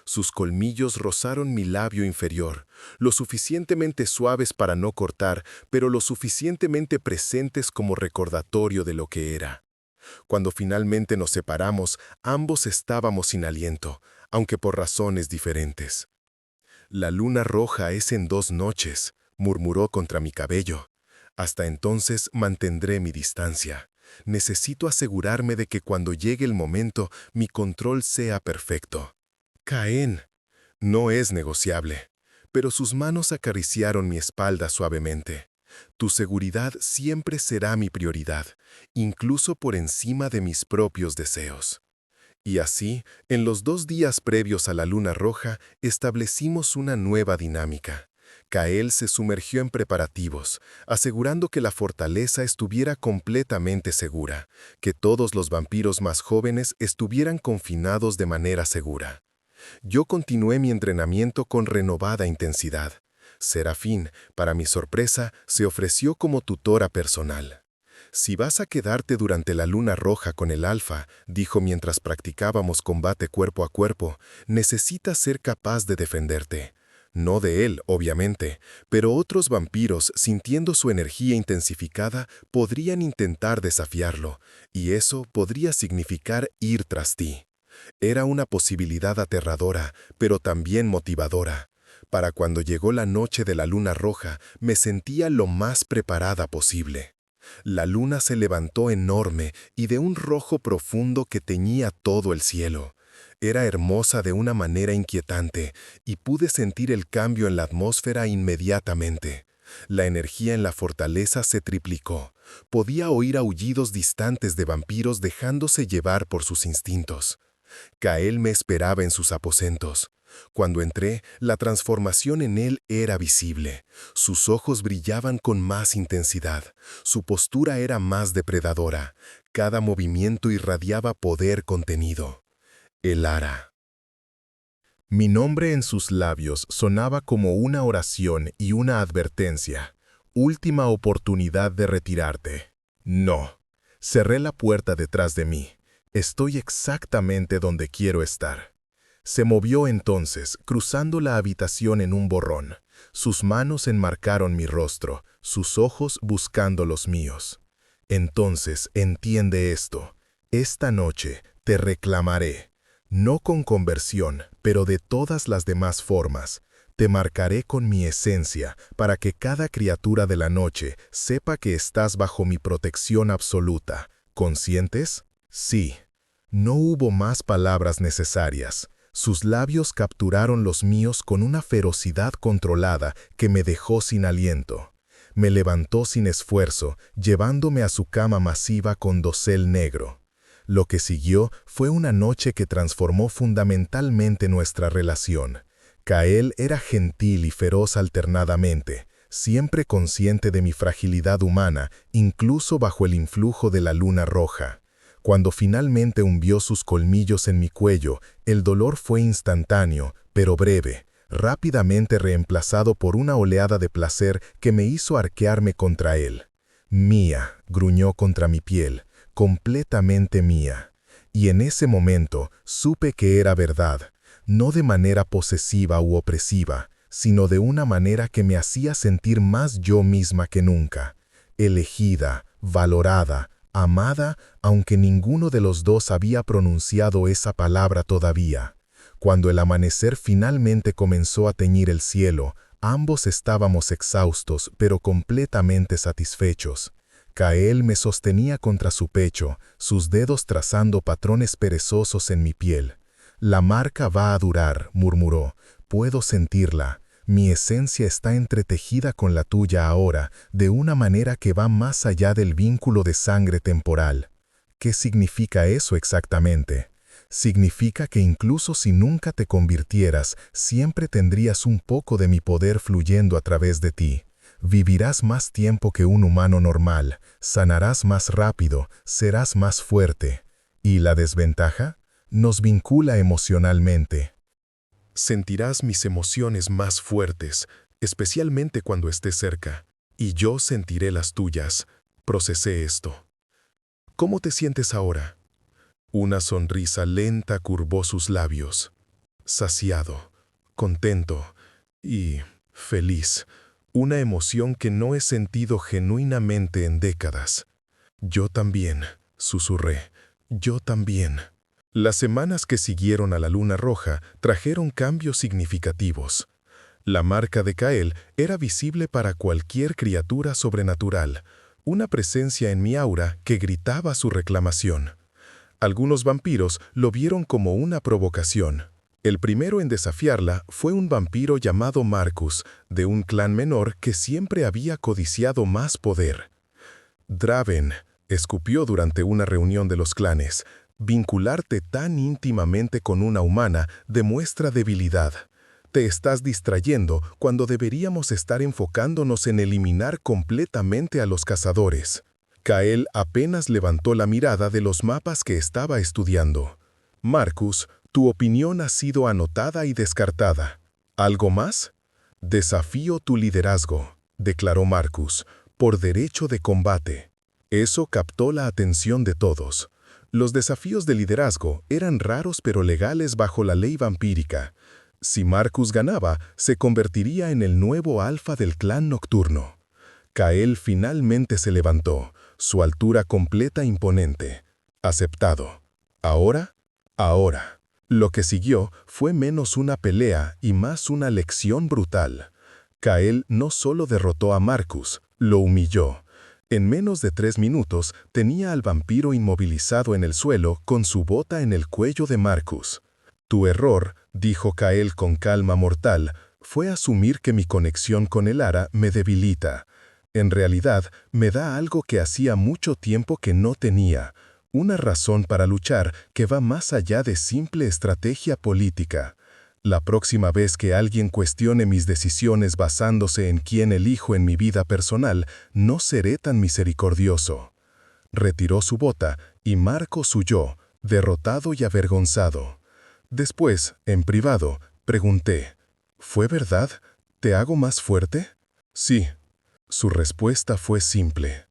Sus colmillos rozaron mi labio inferior, lo suficientemente suaves para no cortar, pero lo suficientemente presentes como recordatorio de lo que era. Cuando finalmente nos separamos, ambos estábamos sin aliento, aunque por razones diferentes. La luna roja es en 2 noches, murmuró contra mi cabello. Hasta entonces mantendré mi distancia. Necesito asegurarme de que cuando llegue el momento, mi control sea perfecto. Caen. No es negociable. Pero sus manos acariciaron mi espalda suavemente. Tu seguridad siempre será mi prioridad, incluso por encima de mis propios deseos. Y así, en los 2 días previos a la luna roja, establecimos una nueva dinámica. Kael se sumergió en preparativos, asegurando que la fortaleza estuviera completamente segura, que todos los vampiros más jóvenes estuvieran confinados de manera segura. Yo continué mi entrenamiento con renovada intensidad. Serafín, para mi sorpresa, se ofreció como tutora personal. Si vas a quedarte durante la luna roja con el alfa, dijo mientras practicábamos combate cuerpo a cuerpo, necesitas ser capaz de defenderte. No de él, obviamente, pero otros vampiros, sintiendo su energía intensificada, podrían intentar desafiarlo, y eso podría significar ir tras ti. Era una posibilidad aterradora, pero también motivadora. Para cuando llegó la noche de la luna roja, me sentía lo más preparada posible. La luna se levantó enorme y de un rojo profundo que teñía todo el cielo. Era hermosa de una manera inquietante, y pude sentir el cambio en la atmósfera inmediatamente. La energía en la fortaleza se triplicó. Podía oír aullidos distantes de vampiros dejándose llevar por sus instintos. Kael me esperaba en sus aposentos. Cuando entré, la transformación en él era visible. Sus ojos brillaban con más intensidad. Su postura era más depredadora. Cada movimiento irradiaba poder contenido. El Ara. Mi nombre en sus labios sonaba como una oración y una advertencia. Última oportunidad de retirarte. No. Cerré la puerta detrás de mí. Estoy exactamente donde quiero estar. Se movió entonces, cruzando la habitación en un borrón. Sus manos enmarcaron mi rostro, sus ojos buscando los míos. Entonces, entiende esto. Esta noche te reclamaré. No con conversión, pero de todas las demás formas. Te marcaré con mi esencia, para que cada criatura de la noche sepa que estás bajo mi protección absoluta. ¿Conscientes? Sí. No hubo más palabras necesarias. Sus labios capturaron los míos con una ferocidad controlada que me dejó sin aliento. Me levantó sin esfuerzo, llevándome a su cama masiva con dosel negro. Lo que siguió fue una noche que transformó fundamentalmente nuestra relación. Kael era gentil y feroz alternadamente, siempre consciente de mi fragilidad humana, incluso bajo el influjo de la luna roja. Cuando finalmente hundió sus colmillos en mi cuello, el dolor fue instantáneo, pero breve, rápidamente reemplazado por una oleada de placer que me hizo arquearme contra él. Mía, gruñó contra mi piel, completamente mía. Y en ese momento supe que era verdad, no de manera posesiva u opresiva, sino de una manera que me hacía sentir más yo misma que nunca. Elegida, valorada, amada, aunque ninguno de los dos había pronunciado esa palabra todavía. Cuando el amanecer finalmente comenzó a teñir el cielo, ambos estábamos exhaustos, pero completamente satisfechos. Kael me sostenía contra su pecho, sus dedos trazando patrones perezosos en mi piel. «La marca va a durar», murmuró. «Puedo sentirla. Mi esencia está entretejida con la tuya ahora, de una manera que va más allá del vínculo de sangre temporal». ¿Qué significa eso exactamente? Significa que incluso si nunca te convirtieras, siempre tendrías un poco de mi poder fluyendo a través de ti. Vivirás más tiempo que un humano normal, sanarás más rápido, serás más fuerte. ¿Y la desventaja? Nos vincula emocionalmente. Sentirás mis emociones más fuertes, especialmente cuando estés cerca, y yo sentiré las tuyas. Procesé esto. ¿Cómo te sientes ahora? Una sonrisa lenta curvó sus labios. Saciado, contento y feliz. Una emoción que no he sentido genuinamente en décadas. Yo también, susurré. Yo también. Las semanas que siguieron a la luna roja trajeron cambios significativos. La marca de Kael era visible para cualquier criatura sobrenatural, una presencia en mi aura que gritaba su reclamación. Algunos vampiros lo vieron como una provocación. El primero en desafiarla fue un vampiro llamado Marcus, de un clan menor que siempre había codiciado más poder. Draven, escupió durante una reunión de los clanes, vincularte tan íntimamente con una humana demuestra debilidad. Te estás distrayendo cuando deberíamos estar enfocándonos en eliminar completamente a los cazadores. Kael apenas levantó la mirada de los mapas que estaba estudiando. Marcus, tu opinión ha sido anotada y descartada. ¿Algo más? Desafío tu liderazgo, declaró Marcus, por derecho de combate. Eso captó la atención de todos. Los desafíos de liderazgo eran raros pero legales bajo la ley vampírica. Si Marcus ganaba, se convertiría en el nuevo alfa del clan nocturno. Kael finalmente se levantó, su altura completa imponente. Aceptado. ¿Ahora? Ahora. Lo que siguió fue menos una pelea y más una lección brutal. Kael no solo derrotó a Marcus, lo humilló. En menos de 3 minutos tenía al vampiro inmovilizado en el suelo con su bota en el cuello de Marcus. Tu error, dijo Kael con calma mortal, fue asumir que mi conexión con el Ara me debilita. En realidad, me da algo que hacía mucho tiempo que no tenía. Una razón para luchar que va más allá de simple estrategia política. La próxima vez que alguien cuestione mis decisiones basándose en quién elijo en mi vida personal, no seré tan misericordioso. Retiró su bota y Marcus huyó, derrotado y avergonzado. Después, en privado, pregunté, ¿fue verdad? ¿Te hago más fuerte? Sí. Su respuesta fue simple.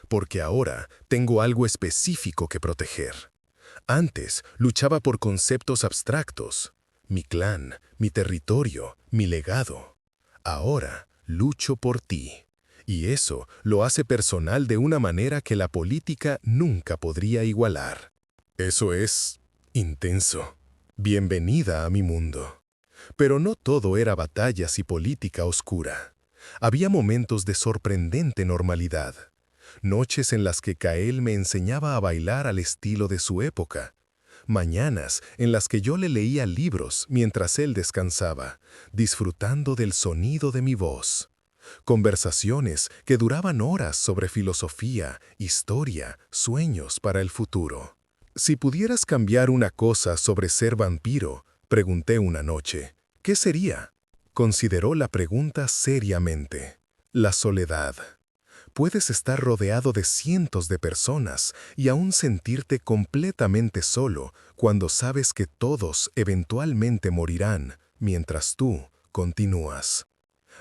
Porque ahora tengo algo específico que proteger. Antes luchaba por conceptos abstractos, mi clan, mi territorio, mi legado. Ahora lucho por ti. Y eso lo hace personal de una manera que la política nunca podría igualar. Eso es intenso. Bienvenida a mi mundo. Pero no todo era batallas y política oscura. Había momentos de sorprendente normalidad. Noches en las que Kael me enseñaba a bailar al estilo de su época. Mañanas en las que yo le leía libros mientras él descansaba, disfrutando del sonido de mi voz. Conversaciones que duraban horas sobre filosofía, historia, sueños para el futuro. Si pudieras cambiar una cosa sobre ser vampiro, pregunté una noche, ¿qué sería? Consideró la pregunta seriamente. La soledad. Puedes estar rodeado de cientos de personas y aún sentirte completamente solo cuando sabes que todos eventualmente morirán mientras tú continúas.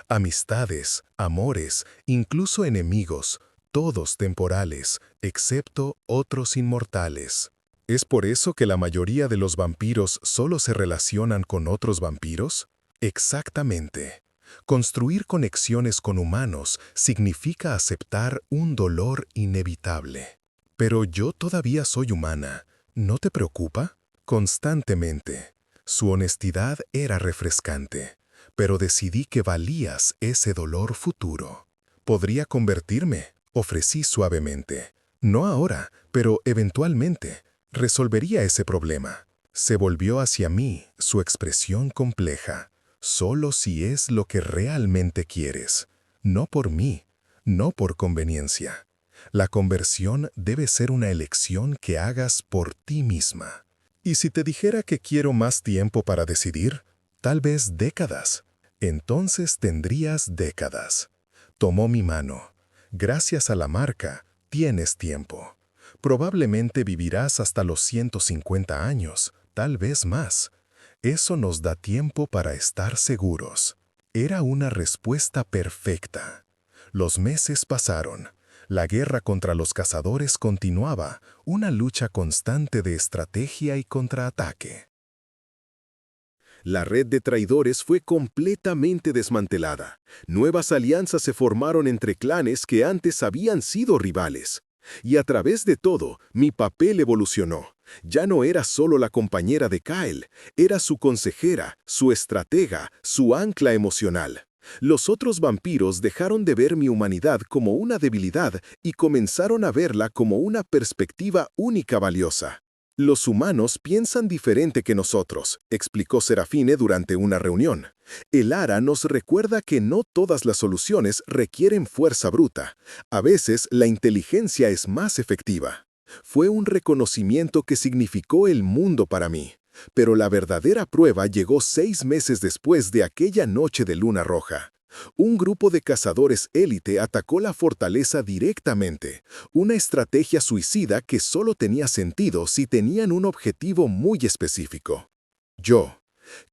Amistades, amores, incluso enemigos, todos temporales, excepto otros inmortales. ¿Es por eso que la mayoría de los vampiros solo se relacionan con otros vampiros? Exactamente. Construir conexiones con humanos significa aceptar un dolor inevitable. Pero yo todavía soy humana. ¿No te preocupa? Constantemente. Su honestidad era refrescante, pero decidí que valías ese dolor futuro. Podría convertirme, ofrecí suavemente. No ahora, pero eventualmente. Resolvería ese problema. Se volvió hacia mí, su expresión compleja. Solo si es lo que realmente quieres. No por mí, no por conveniencia. La conversión debe ser una elección que hagas por ti misma. ¿Y si te dijera que quiero más tiempo para decidir? Tal vez décadas. Entonces tendrías décadas. Tomó mi mano. Gracias a la marca, tienes tiempo. Probablemente vivirás hasta los 150 años, tal vez más. Eso nos da tiempo para estar seguros. Era una respuesta perfecta. Los meses pasaron. La guerra contra los cazadores continuaba, una lucha constante de estrategia y contraataque. La red de traidores fue completamente desmantelada. Nuevas alianzas se formaron entre clanes que antes habían sido rivales. Y a través de todo, mi papel evolucionó. Ya no era solo la compañera de Kael, era su consejera, su estratega, su ancla emocional. Los otros vampiros dejaron de ver mi humanidad como una debilidad y comenzaron a verla como una perspectiva única valiosa. Los humanos piensan diferente que nosotros, explicó Serafine durante una reunión. El Ara nos recuerda que no todas las soluciones requieren fuerza bruta. A veces la inteligencia es más efectiva. Fue un reconocimiento que significó el mundo para mí. Pero la verdadera prueba llegó 6 meses después de aquella noche de luna roja. Un grupo de cazadores élite atacó la fortaleza directamente, una estrategia suicida que solo tenía sentido si tenían un objetivo muy específico.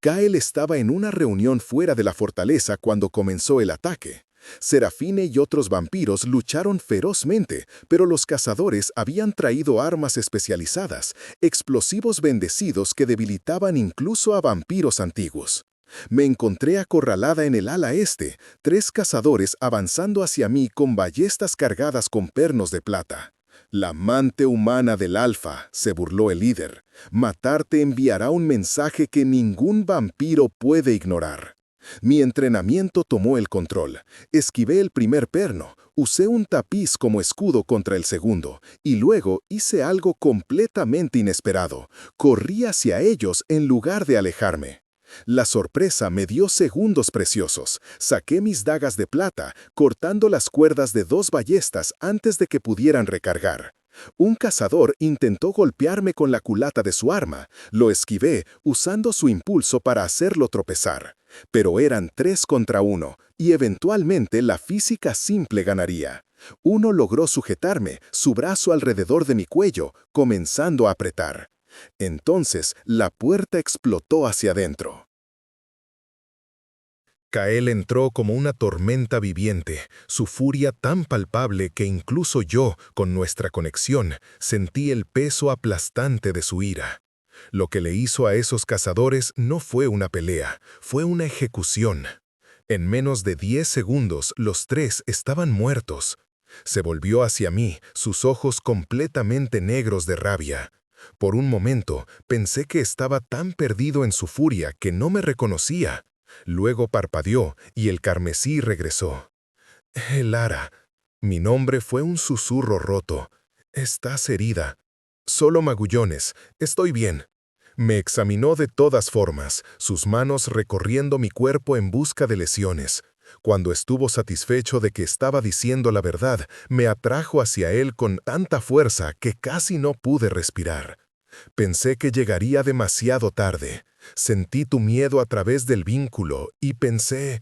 Kael estaba en una reunión fuera de la fortaleza cuando comenzó el ataque. Serafine y otros vampiros lucharon ferozmente, pero los cazadores habían traído armas especializadas, explosivos bendecidos que debilitaban incluso a vampiros antiguos. Me encontré acorralada en el ala este, 3 cazadores avanzando hacia mí con ballestas cargadas con pernos de plata. La amante humana del alfa, se burló el líder. Matarte enviará un mensaje que ningún vampiro puede ignorar. Mi entrenamiento tomó el control. Esquivé el primer perno, usé un tapiz como escudo contra el segundo, y luego hice algo completamente inesperado. Corrí hacia ellos en lugar de alejarme. La sorpresa me dio segundos preciosos. Saqué mis dagas de plata, cortando las cuerdas de 2 ballestas antes de que pudieran recargar. Un cazador intentó golpearme con la culata de su arma. Lo esquivé, usando su impulso para hacerlo tropezar. Pero eran 3 contra 1, y eventualmente la física simple ganaría. Uno logró sujetarme, su brazo alrededor de mi cuello, comenzando a apretar. Entonces la puerta explotó hacia adentro. Kael entró como una tormenta viviente, su furia tan palpable que incluso yo, con nuestra conexión, sentí el peso aplastante de su ira. Lo que le hizo a esos cazadores no fue una pelea, fue una ejecución. En menos de 10 segundos, los 3 estaban muertos. Se volvió hacia mí, sus ojos completamente negros de rabia. Por un momento, pensé que estaba tan perdido en su furia que no me reconocía. Luego parpadeó y el carmesí regresó. Lara. Mi nombre fue un susurro roto. Estás herida. Solo magullones. Estoy bien. Me examinó de todas formas, sus manos recorriendo mi cuerpo en busca de lesiones. Cuando estuvo satisfecho de que estaba diciendo la verdad, me atrajo hacia él con tanta fuerza que casi no pude respirar. Pensé que llegaría demasiado tarde. Sentí tu miedo a través del vínculo y pensé...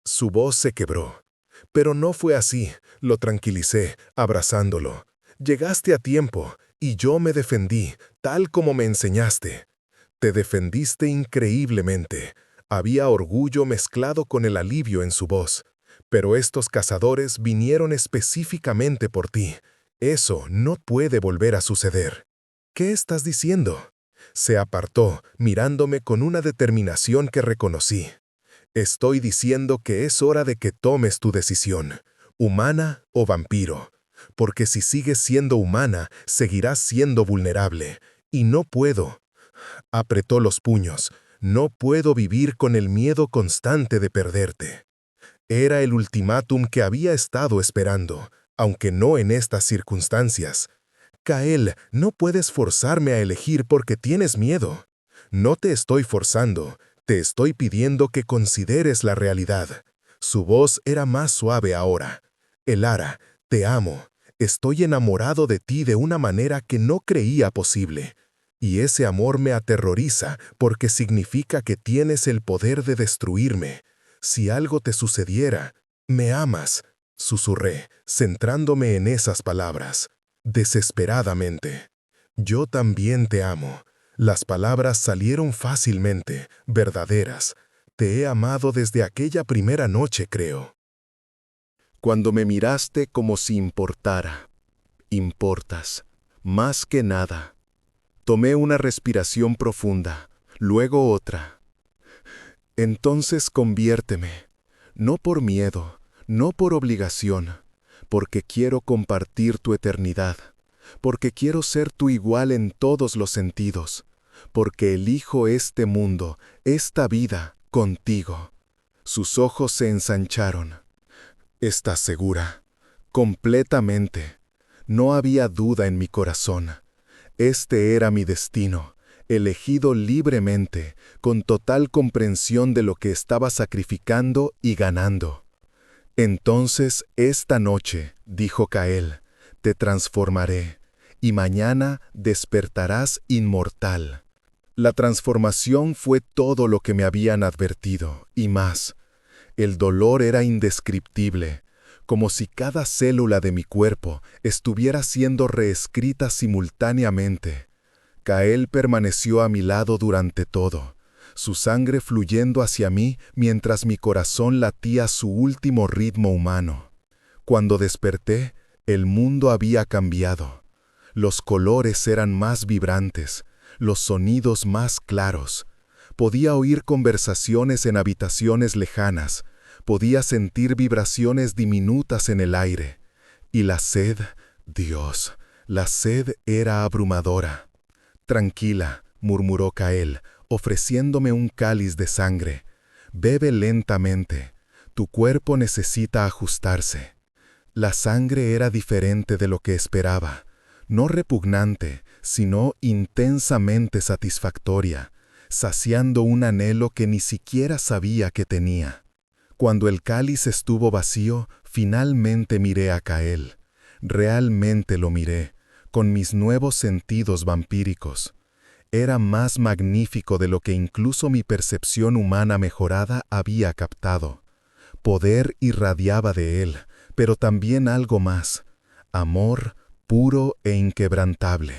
Su voz se quebró. Pero no fue así. Lo tranquilicé, abrazándolo. Llegaste a tiempo, y yo me defendí, tal como me enseñaste. Te defendiste increíblemente. Había orgullo mezclado con el alivio en su voz. Pero estos cazadores vinieron específicamente por ti. Eso no puede volver a suceder. ¿Qué estás diciendo? Se apartó, mirándome con una determinación que reconocí. Estoy diciendo que es hora de que tomes tu decisión, humana o vampiro, porque si sigues siendo humana, seguirás siendo vulnerable, y no puedo. Apretó los puños. No puedo vivir con el miedo constante de perderte. Era el ultimátum que había estado esperando, aunque no en estas circunstancias. Kael, no puedes forzarme a elegir porque tienes miedo. No te estoy forzando, te estoy pidiendo que consideres la realidad. Su voz era más suave ahora. Lara, te amo. Estoy enamorado de ti de una manera que no creía posible. Y ese amor me aterroriza porque significa que tienes el poder de destruirme. Si algo te sucediera, me amas, susurré, centrándome en esas palabras. Desesperadamente. Yo también te amo. Las palabras salieron fácilmente, verdaderas. Te he amado desde aquella primera noche, creo. Cuando me miraste como si importara. Importas. Más que nada. Tomé una respiración profunda, luego otra. Entonces conviérteme. No por miedo, no por obligación, porque quiero compartir tu eternidad, porque quiero ser tu igual en todos los sentidos, porque elijo este mundo, esta vida, contigo. Sus ojos se ensancharon. ¿Estás segura? Completamente. No había duda en mi corazón. Este era mi destino, elegido libremente, con total comprensión de lo que estaba sacrificando y ganando. Entonces, esta noche, dijo Kael, te transformaré, y mañana despertarás inmortal. La transformación fue todo lo que me habían advertido, y más. El dolor era indescriptible, como si cada célula de mi cuerpo estuviera siendo reescrita simultáneamente. Kael permaneció a mi lado durante todo, su sangre fluyendo hacia mí mientras mi corazón latía su último ritmo humano. Cuando desperté, el mundo había cambiado. Los colores eran más vibrantes, los sonidos más claros. Podía oír conversaciones en habitaciones lejanas, podía sentir vibraciones diminutas en el aire. Y la sed, Dios, la sed era abrumadora. Tranquila, murmuró Kael, ofreciéndome un cáliz de sangre. Bebe lentamente. Tu cuerpo necesita ajustarse. La sangre era diferente de lo que esperaba. No repugnante, sino intensamente satisfactoria, saciando un anhelo que ni siquiera sabía que tenía. Cuando el cáliz estuvo vacío, finalmente miré a Kael. Realmente lo miré, con mis nuevos sentidos vampíricos. Era más magnífico de lo que incluso mi percepción humana mejorada había captado. Poder irradiaba de él, pero también algo más. Amor puro e inquebrantable.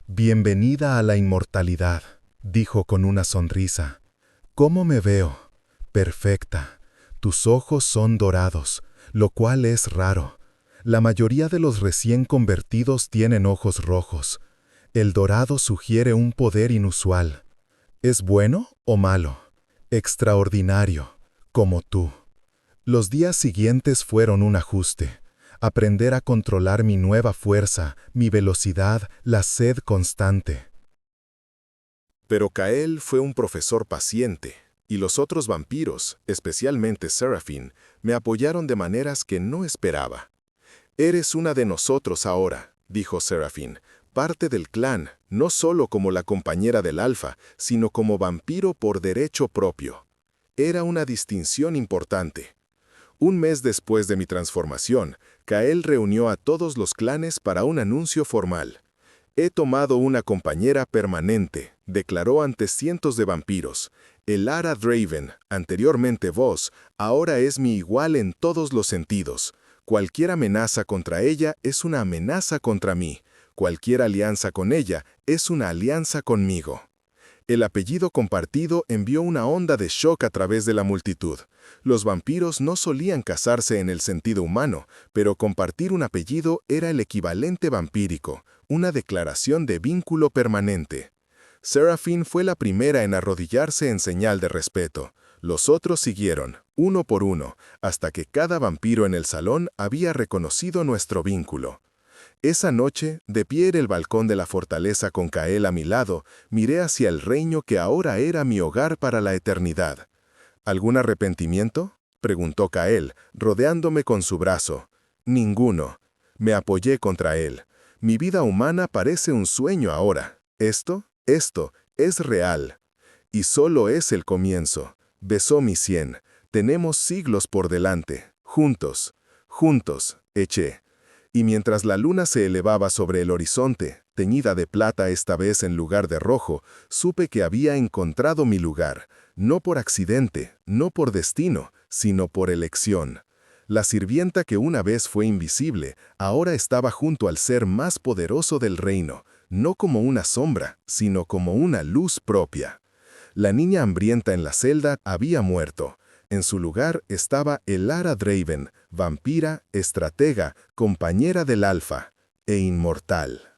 Bienvenida a la inmortalidad, dijo con una sonrisa. ¿Cómo me veo? Perfecta. Tus ojos son dorados, lo cual es raro. La mayoría de los recién convertidos tienen ojos rojos. El dorado sugiere un poder inusual. ¿Es bueno o malo? Extraordinario, como tú. Los días siguientes fueron un ajuste. Aprender a controlar mi nueva fuerza, mi velocidad, la sed constante. Pero Kael fue un profesor paciente, y los otros vampiros, especialmente Seraphine, me apoyaron de maneras que no esperaba. «Eres una de nosotros ahora», dijo Seraphine, «parte del clan, no solo como la compañera del Alfa, sino como vampiro por derecho propio». Era una distinción importante. Un mes después de mi transformación, Kael reunió a todos los clanes para un anuncio formal. «He tomado una compañera permanente», declaró ante cientos de vampiros. «Elara Draven, anteriormente vos, ahora es mi igual en todos los sentidos. Cualquier amenaza contra ella es una amenaza contra mí. Cualquier alianza con ella es una alianza conmigo». El apellido compartido envió una onda de shock a través de la multitud. Los vampiros no solían casarse en el sentido humano, pero compartir un apellido era el equivalente vampírico, una declaración de vínculo permanente. Seraphine fue la primera en arrodillarse en señal de respeto. Los otros siguieron, uno por uno, hasta que cada vampiro en el salón había reconocido nuestro vínculo. Esa noche, de pie en el balcón de la fortaleza con Kael a mi lado, miré hacia el reino que ahora era mi hogar para la eternidad. ¿Algún arrepentimiento?, preguntó Kael, rodeándome con su brazo. Ninguno. Me apoyé contra él. Mi vida humana parece un sueño ahora. Esto es real. Y solo es el comienzo. Besó mi sien. Tenemos siglos por delante. Juntos, eché. Y mientras la luna se elevaba sobre el horizonte, teñida de plata esta vez en lugar de rojo, supe que había encontrado mi lugar, no por accidente, no por destino, sino por elección. La sirvienta que una vez fue invisible, ahora estaba junto al ser más poderoso del reino, no como una sombra, sino como una luz propia. La niña hambrienta en la celda había muerto. En su lugar estaba Elara Draven, vampira, estratega, compañera del Alfa e inmortal.